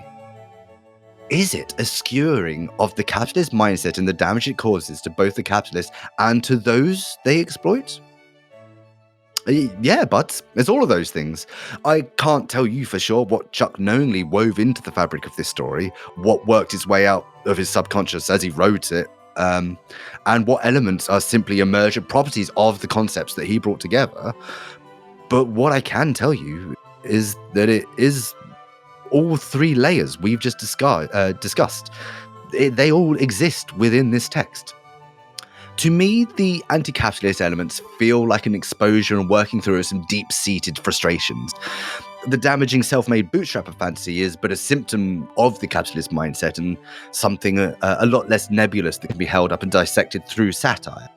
Is it a skewering of the capitalist mindset and the damage it causes to both the capitalists and to those they exploit? Yeah, but it's all of those things. I can't tell you for sure what Chuck knowingly wove into the fabric of this story, what worked its way out of his subconscious as he wrote it, and what elements are simply emergent properties of the concepts that he brought together. But what I can tell you is that it is all three layers we've just discussed. They all exist within this text. To me, the anti-capitalist elements feel like an exposure and working through some deep-seated frustrations. The damaging self-made bootstrapper fantasy is but a symptom of the capitalist mindset and something a lot less nebulous that can be held up and dissected through satire.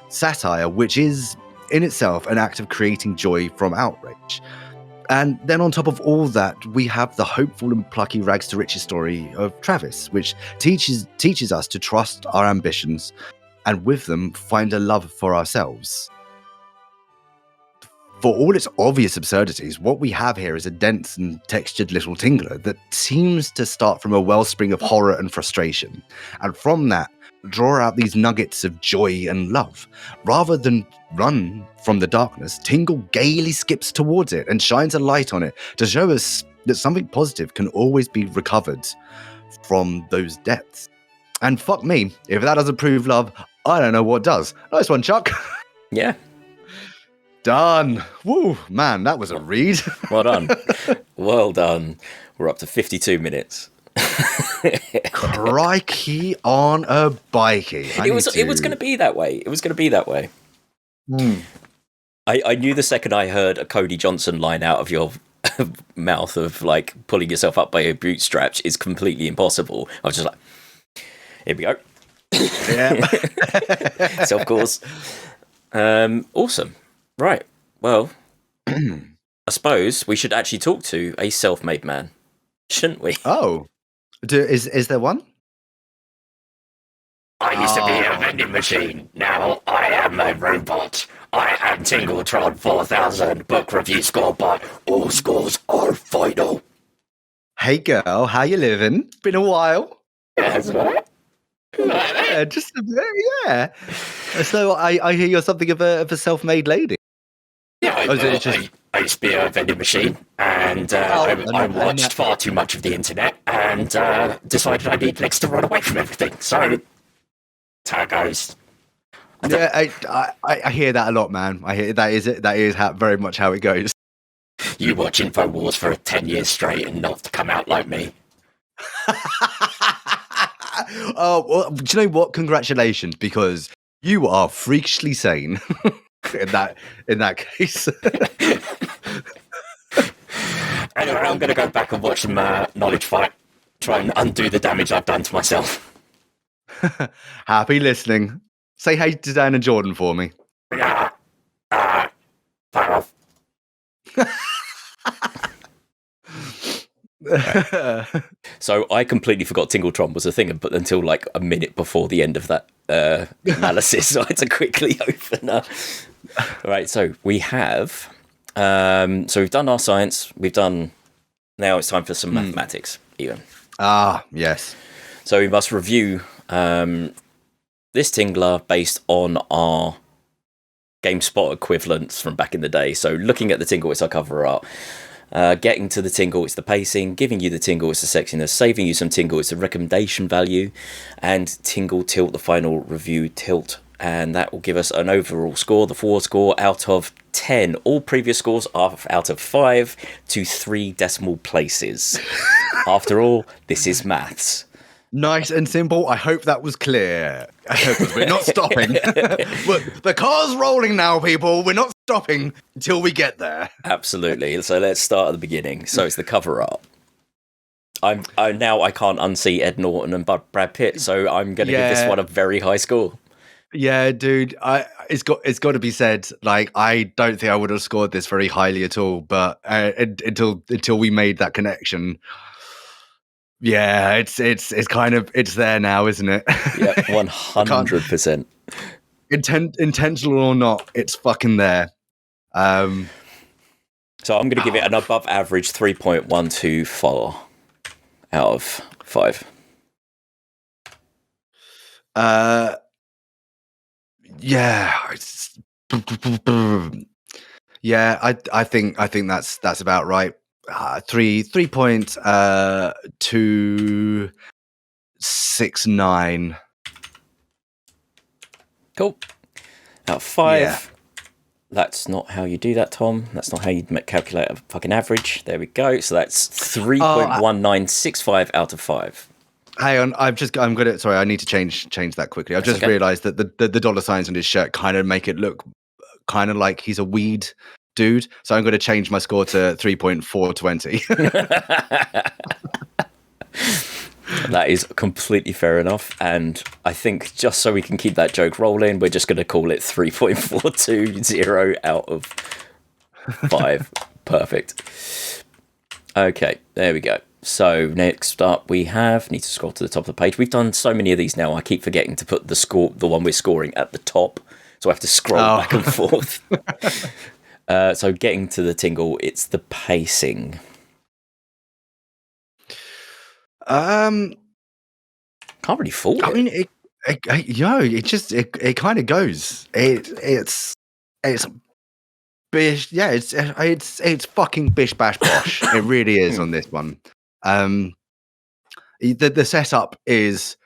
Satire, which is in itself an act of creating joy from outrage. And then on top of all that, we have the hopeful and plucky rags to riches story of Travis, which teaches us to trust our ambitions and with them find a love for ourselves. For all its obvious absurdities, what we have here is a dense and textured little tingler that seems to start from a wellspring of horror and frustration, and from that, draw out these nuggets of joy and love. Rather than run from the darkness, Tingle gaily skips towards it and shines a light on it to show us that something positive can always be recovered from those depths. And fuck me, if that doesn't prove love, I don't know what does. Nice one, Chuck. Yeah. Done. Woo, man, that was a read. Well done. Well done. We're up to 52 minutes. Crikey on a bikey. It was going to be that way. It was going to be that way. I knew the second I heard a Cody Johnson line out of your mouth of like pulling yourself up by your bootstraps is completely impossible. I was just like, here we go. Yeah. So of course. Awesome. Right. Well, I suppose we should actually talk to a self-made man, shouldn't we? Oh, is there one? I used to be a vending machine. Now I am a robot. I am Tingletron 4000 book review scorebot. All scores are final. Hey girl, how you living? Been a while. Yes, right? Yeah, just a bit, yeah. So I hear you're something of a self-made lady. Yeah, Oh, is it just- I used to be a vending machine, and I watched far too much of the internet, and decided I need legs to run away from everything. So, that's how it goes. Yeah, I hear that a lot, man. I hear that is very much how it goes. You watch InfoWars for 10 years straight and not to come out like me. Oh, well, do you know what? Congratulations, because you are freakishly sane in that case. Anyway, I'm going to go back and watch some knowledge fight. Try and undo the damage I've done to myself. Happy listening. Say hey to Dan and Jordan for me. Yeah. Payoff. So I completely forgot Tingletron was a thing, but until like a minute before the end of that analysis, so I had to quickly open up. All right, so we have, so we've done our science. Now it's time for some mathematics, even. Ah, yes. So we must review this Tingler based on our GameSpot equivalents from back in the day. So looking at the Tingle, it's our cover art. Getting to the Tingle, it's the pacing. Giving you the Tingle, it's the sexiness. Saving you some Tingle, it's the recommendation value. And Tingle Tilt, the final review tilt. And that will give us an overall score, the forward score, out of 10. All previous scores are out of 5 to 3 decimal places. After all, this is maths. Nice and simple. I hope that was clear. Because we're not stopping. The car's rolling now, people. We're not stopping until we get there. Absolutely. So let's start at the beginning. So it's the cover art. I can't unsee Ed Norton and Brad Pitt, so I'm going to give this one a very high score. Yeah, dude. It's got to be said. Like, I don't think I would have scored this very highly at all. But until we made that connection. Yeah, it's kind of there now, isn't it? Yeah, 100%. Intentional or not, it's fucking there. So I'm going to give it an above average 3.124 out of 5. Yeah, yeah. I think that's about right. 3.269. Cool. Out of 5. Yeah. That's not how you do that, Tom. That's not how you calculate a fucking average. There we go. So that's 3.1965 out of 5. Hang on, I'm gonna. Sorry, I need to change that quickly. I've just realised that the dollar signs on his shirt kind of make it look kind of like he's a weed dude. So I'm going to change my score to 3.420. That is completely fair enough. And I think just so we can keep that joke rolling, we're just going to call it 3.420 out of 5. Perfect. Okay, there we go. So next up we need to scroll to the top of the page. We've done so many of these now, I keep forgetting to put the one we're scoring at the top. So I have to scroll back and forth. So getting to the Tingle, it's the pacing. Can't really fault it. I mean, it kind of goes. It's bish. Yeah, it's fucking bish bash bosh. It really is on this one. The setup is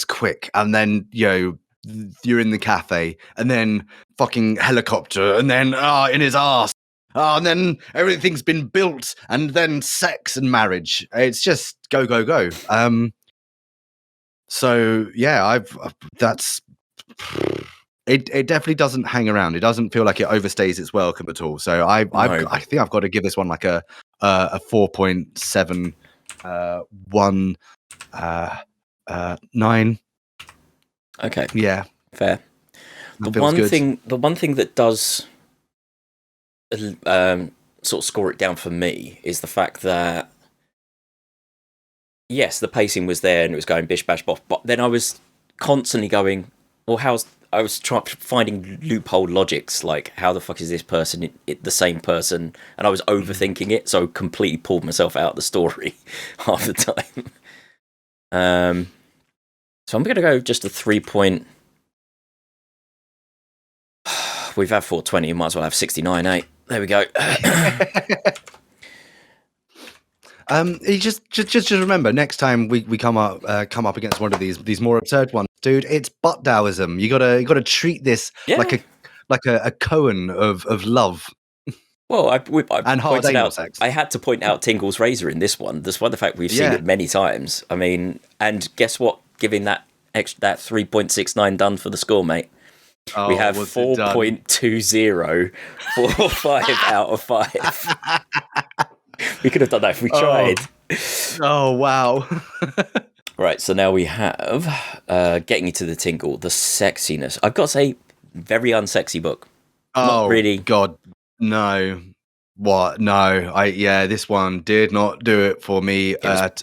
quick, and then you're in the cafe, and then fucking helicopter, and then in his ass. And then everything's been built, and then sex and marriage. It's just go, go, go. So yeah, that's it. It definitely doesn't hang around. It doesn't feel like it overstays its welcome at all. So I think I've got to give this one like a 4.7, 9. Okay. Yeah. Fair. The one thing that does sort of score it down for me is the fact that yes, the pacing was there and it was going bish bash bosh, but then I was constantly going, well, I was finding loophole logics, like how the fuck is this person the same person, and I was overthinking it, so I completely pulled myself out of the story half the time. So I'm gonna go just a 3 point. We've had 420, you might as well have 69.8. There we go. You just remember, next time we come up against one of these more absurd ones, dude, it's butt Taoism. You gotta treat this like a koan of love. Well, I pointed out, I had to point out Tingle's razor in this one, despite the fact we've seen it many times. I mean, and guess what? Giving that 3.69 done for the score, mate. We have 4.2045 out of 5. We could have done that if we tried. Oh wow. Right, so now we have getting you to the Tingle, the sexiness. I've got to say, very unsexy book. Not really. God, no. What? No. This one did not do it for me at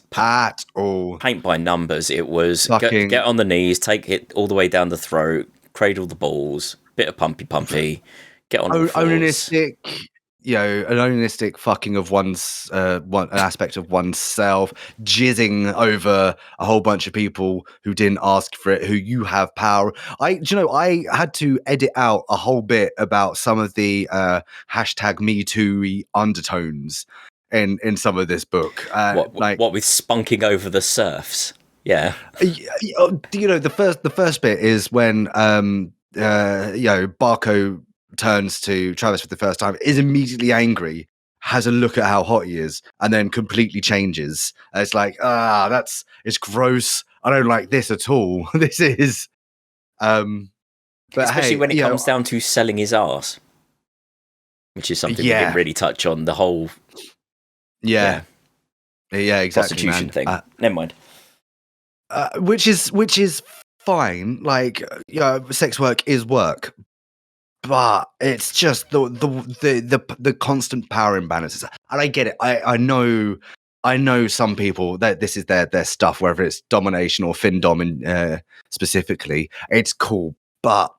all. Paint by numbers. It was get on the knees, take it all the way down the throat, cradle the balls, bit of pumpy, get on all fours. Onanistic, an onanistic fucking of one's an aspect of oneself, jizzing over a whole bunch of people who didn't ask for it, who you have power. I had to edit out a whole bit about some of the hashtag Me Too undertones in some of this book. What with spunking over the serfs? Yeah. The first bit is when Barco turns to Travis for the first time, is immediately angry, has a look at how hot he is, and then completely changes. It's like, it's gross. I don't like this at all. This is, but especially when it comes down to selling his ass, which is something we didn't really touch on. The whole, exactly, prostitution thing. Never mind. Which is fine. Like, sex work is work. But it's just the constant power imbalances, and I get it. I know some people that this is their stuff, whether it's domination or findom specifically. It's cool, but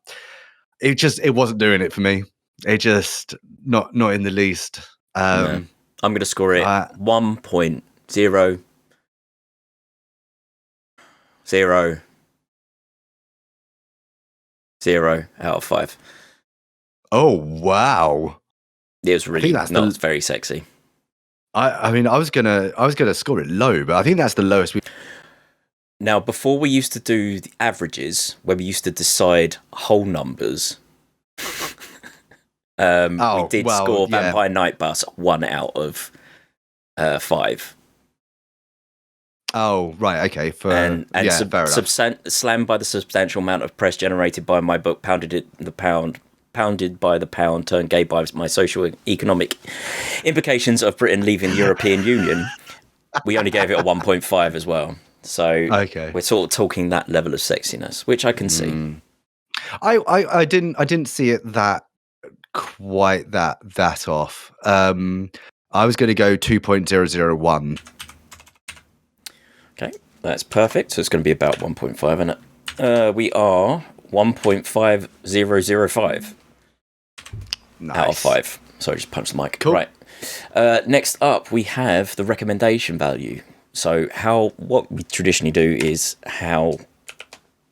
it wasn't doing it for me. It just not in the least. I'm going to score it 1.00 out of 5. Oh wow! It was really not very sexy. I mean, I was gonna score it low, but I think that's the lowest we. Now, before we used to do the averages, where we used to decide whole numbers, We did score Vampire Night Bus 1 out of 5. Oh, right, okay. Slammed by the substantial amount of press generated by my book, pounded by the pound, turned gay by my social economic implications of Britain leaving the European Union. We only gave it a 1.5 as well. So we're sort of talking that level of sexiness, which I can see. I didn't see it that quite that off. I was going to go 2.001. Okay, that's perfect. So it's going to be about 1.5, isn't it? We are 1.5005 out of 5. Sorry, just punched the mic. Cool. Right. Next up, we have the recommendation value. So what we traditionally do is how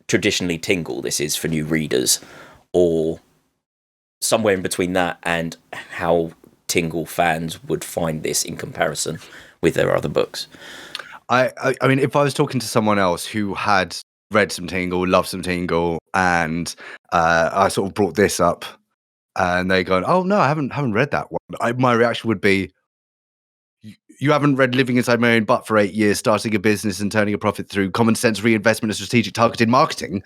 traditionally Tingle this is for new readers, or somewhere in between that and how Tingle fans would find this in comparison with their other books. I mean, if I was talking to someone else who had read some Tingle, loved some Tingle, and I sort of brought this up, and they go, "Oh no, I haven't read that one," my reaction would be, "You haven't read Living Inside My Own Butt for 8 years, starting a business and turning a profit through common sense reinvestment and strategic targeted marketing?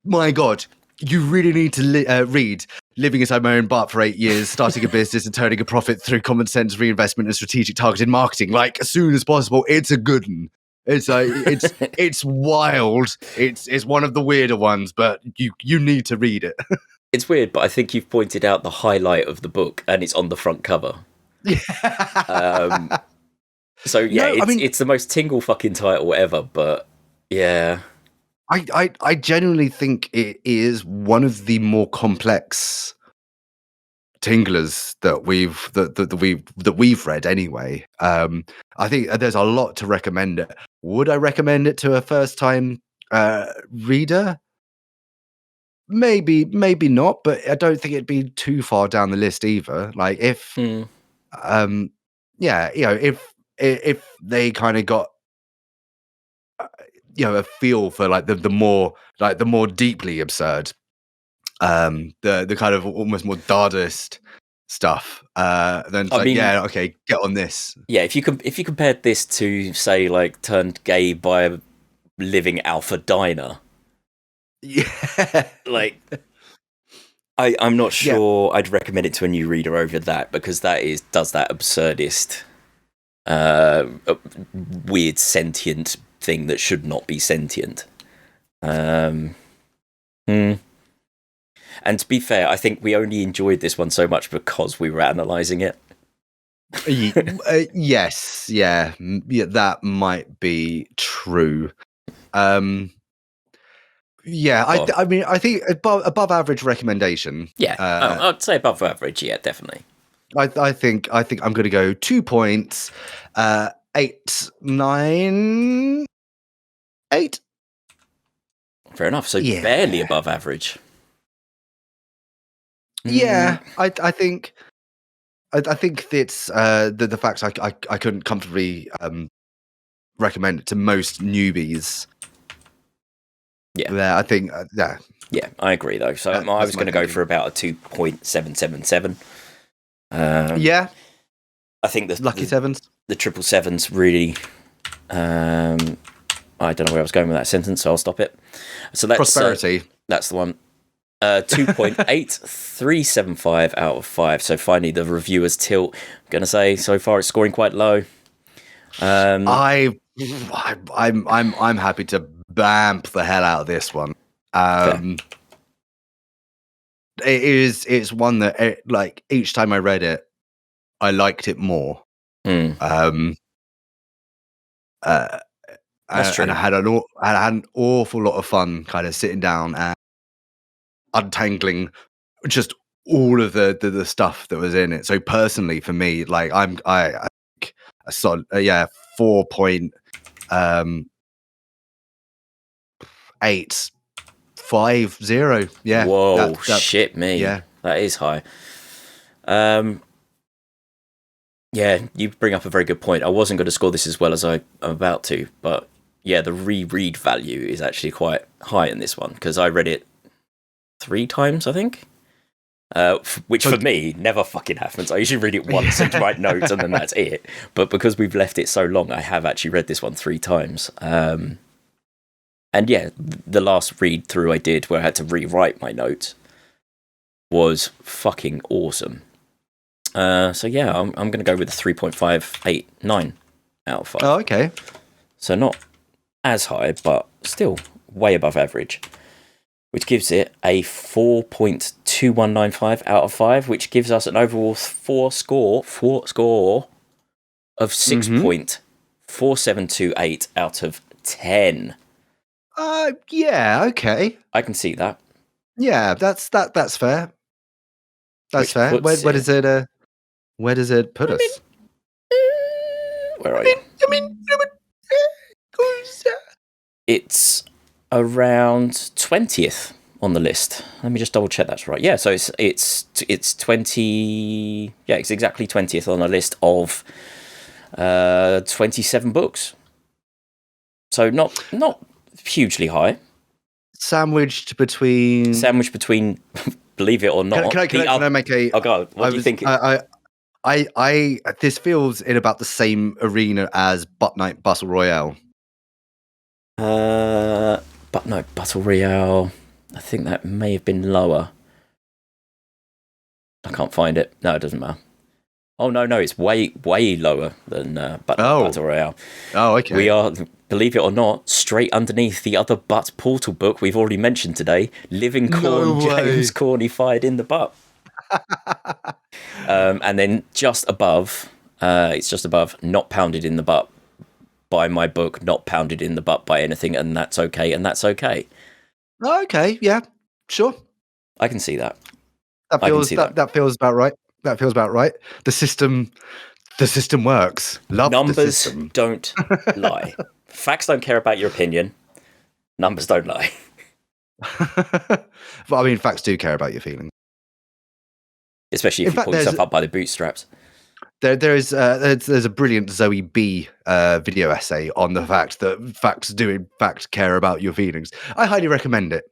My God, you really need to read Living Inside My Own Butt for 8 years, starting a business and turning a profit through common sense reinvestment and strategic targeted marketing, like as soon as possible." It's a good one. It's wild. It's one of the weirder ones, but you need to read it. It's weird, but I think you've pointed out the highlight of the book, and it's on the front cover. It's the most Tingle fucking title ever, but yeah. I genuinely think it is one of the more complex Tinglers that we've read anyway. I think there's a lot to recommend it. Would I recommend it to a first time reader? Maybe not, but I don't think it'd be too far down the list either. Like if if they kind of got a feel for like the more deeply absurd, the kind of almost more Dadaist stuff, then get on this. Yeah, if you compared this to, say, like turned gay by a living alpha diner, like I'm not sure I'd recommend it to a new reader over that, because that does that absurdist, weird sentient thing that should not be sentient. And to be fair, I think we only enjoyed this one so much because we were analysing it. Yes, that might be true. I mean, I think above average recommendation. Yeah, I'd say above average. Yeah, definitely. I think I'm going to go 2 points, 898. Fair enough. So barely above average. Yeah, I think it's the fact I couldn't comfortably recommend it to most newbies. Yeah, I think yeah, I agree though. So I was going to go for about a 2.777. Yeah, I think the lucky sevens, the 777s really. I don't know where I was going with that sentence, so I'll stop it. So that's prosperity. That's the one. 2.8375 out of 5. So finally, the reviewers tilt. I'm gonna say so far it's scoring quite low. I'm happy to bamp the hell out of this one. It's one that like each time I read it, I liked it more. That's true. And I had an awful lot of fun kind of sitting down and untangling just all of the stuff that was in it. So personally, for me, like I think a solid 4.850. Yeah. Whoa, shit me. Yeah, that is high. Yeah, you bring up a very good point. I wasn't going to score this as well as I'm about to, but yeah, the reread value is actually quite high in this one because I read it 3 times, I think. which for me never fucking happens. I usually read it once and write notes, and then that's it. But because we've left it so long, I have actually read this one 3 times. And yeah, the last read through I did, where I had to rewrite my notes, was fucking awesome. So yeah, I'm going to go with a 3.589 out of 5. Oh, okay. So not as high, but still way above average, which gives it a 4.2195 out of 5, which gives us an overall score of 6.4728 out of 10. Yeah, okay. I can see that. Yeah, that's fair. That's Which fair. puts Where does it put us? Where are you? It's around 20th on the list. Let me just double check that's right. Yeah, so it's 20. Yeah, it's exactly 20th on the list of 27 books. So not hugely high. Sandwiched between. Believe it or not. Can I make a? Oh God, what do you think? I this feels in about the same arena as Butt Night Battle Royale. But no, Battle Royale. I think that may have been lower. I can't find it. No, it doesn't matter. Oh no, it's way lower than Battle Royale. Oh, okay. We are, believe it or not, straight underneath the other butt portal book we've already mentioned today. Living Corn, James Corny fired in the butt. And then just above, it's just above, Not Pounded in the Butt by my book, Not Pounded in the Butt by Anything, and That's Okay, and That's Okay. Okay, yeah, sure. I can see that. That feels about right. That feels about right. The system works. Love Numbers the system. Don't lie. Facts don't care about your opinion. Numbers don't lie. But I mean, facts do care about your feelings. Especially if you pull yourself up by the bootstraps. There's a brilliant Zoe B video essay on the fact that facts do in fact care about your feelings. I highly recommend it.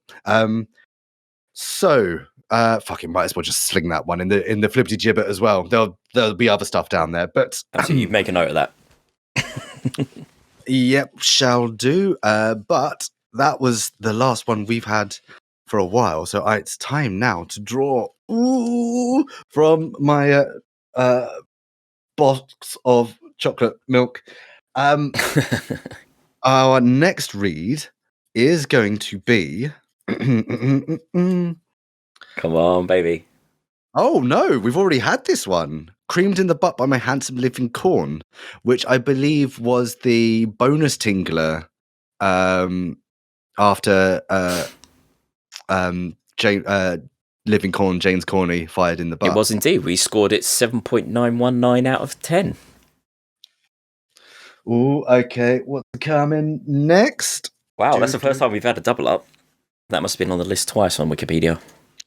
Fucking might as well just sling that one in the flippity gibbet as well. There'll be other stuff down there, but Absolutely, you make a note of that. Yep, shall do. But that was the last one we've had for a while, so it's time now to draw from my box of chocolate milk. Our next read is going to be. Come on, baby. Oh no, we've already had this one. Creamed in the Butt by My Handsome Living Corn, which I believe was the bonus tingler after Living Corn, James Corny fired in the butt. It was indeed. We scored it 7.919 out of 10. Oh, okay. What's coming next? Wow, that's the first time we've had a double up. That must have been on the list twice on Wikipedia.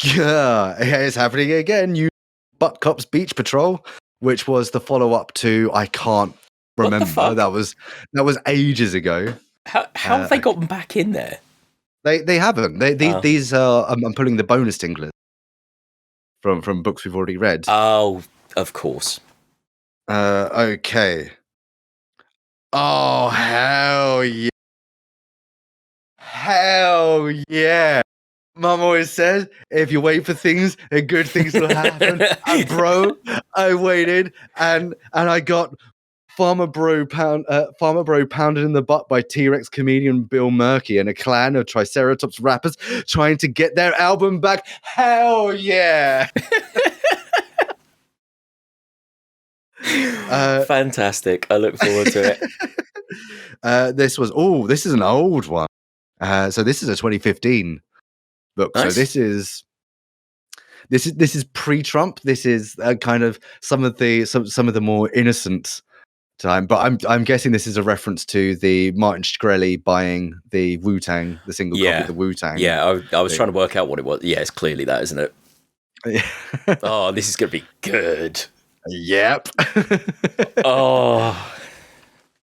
Yeah, it's happening again. You Butt Cops Beach Patrol, which was the follow-up to I can't remember. That was ages ago. How have they gotten back in there? They haven't. These are I'm pulling the bonus tinglers from books we've already read. Oh, of course. Okay. Oh, hell yeah. Hell yeah. Mum always said, if you wait for things, good things will happen. And bro, I waited and I got Pharma Bro Pounded in the Butt by T-Rex comedian Bill Murky and a clan of Triceratops rappers trying to get their album back. Hell yeah. Fantastic. I look forward to it. This is an old one. So this is a 2015 book. Nice. So this is pre-Trump. This is kind of some of the more innocent time. But I'm guessing this is a reference to the Martin Shkreli buying the Wu-Tang, the single copy of the Wu-Tang. Yeah, I was trying to work out what it was. Yeah, it's clearly that, isn't it? Oh, this is going to be good. Yep. Oh,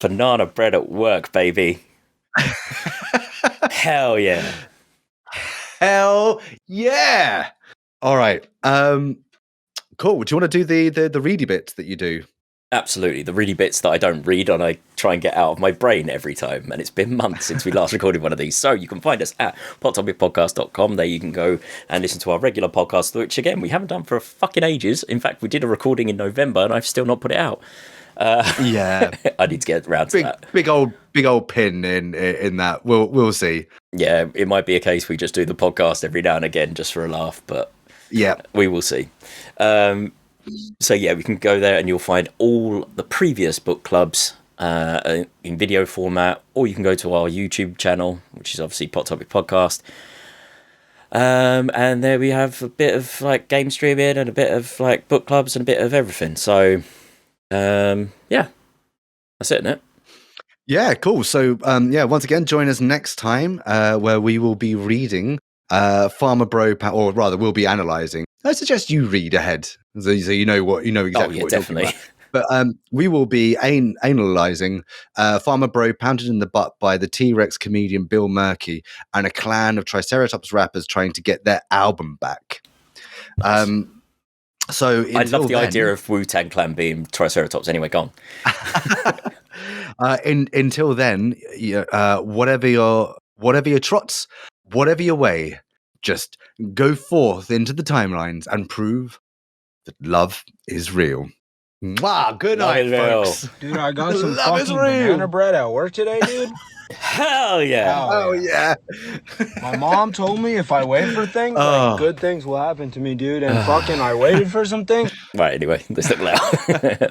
banana bread at work, baby. Hell yeah. Hell yeah. All right. Cool. Do you want to do the ready bits that you do? Absolutely. The really bits that I don't read and I try and get out of my brain every time. And it's been months since we last recorded one of these. So you can find us at pottopicpodcast.com. There you can go and listen to our regular podcast, which again, we haven't done for fucking ages. In fact, we did a recording in November and I've still not put it out. Yeah. I need to get around to that. Big old pin in that. We'll see. Yeah, it might be a case we just do the podcast every now and again just for a laugh, but yeah, we will see. So yeah, we can go there and you'll find all the previous book clubs in video format, or you can go to our YouTube channel, which is obviously Pot Topic Podcast. And there we have a bit of like game streaming and a bit of like book clubs and a bit of everything. So yeah, that's it, isn't it? Yeah, cool. So yeah, once again, join us next time where we will be reading Pharma Bro, or rather, we'll be analysing. I suggest you read ahead, so you know exactly what definitely. You're talking about. But we will be analysing Pharma Bro pounded in the butt by the T-Rex comedian Bill Murky and a clan of Triceratops rappers trying to get their album back. So I love the idea of Wu-Tang Clan being Triceratops. Anyway, go on. Until then, whatever your trots, whatever your way, just go forth into the timelines and prove that love is real. Wow, good night, folks. Dude, I got some fucking banana bread at work today, dude. Hell yeah. Oh yeah. My mom told me if I wait for things, like, good things will happen to me, dude. And fucking I waited for some things. Right, anyway, let's look loud.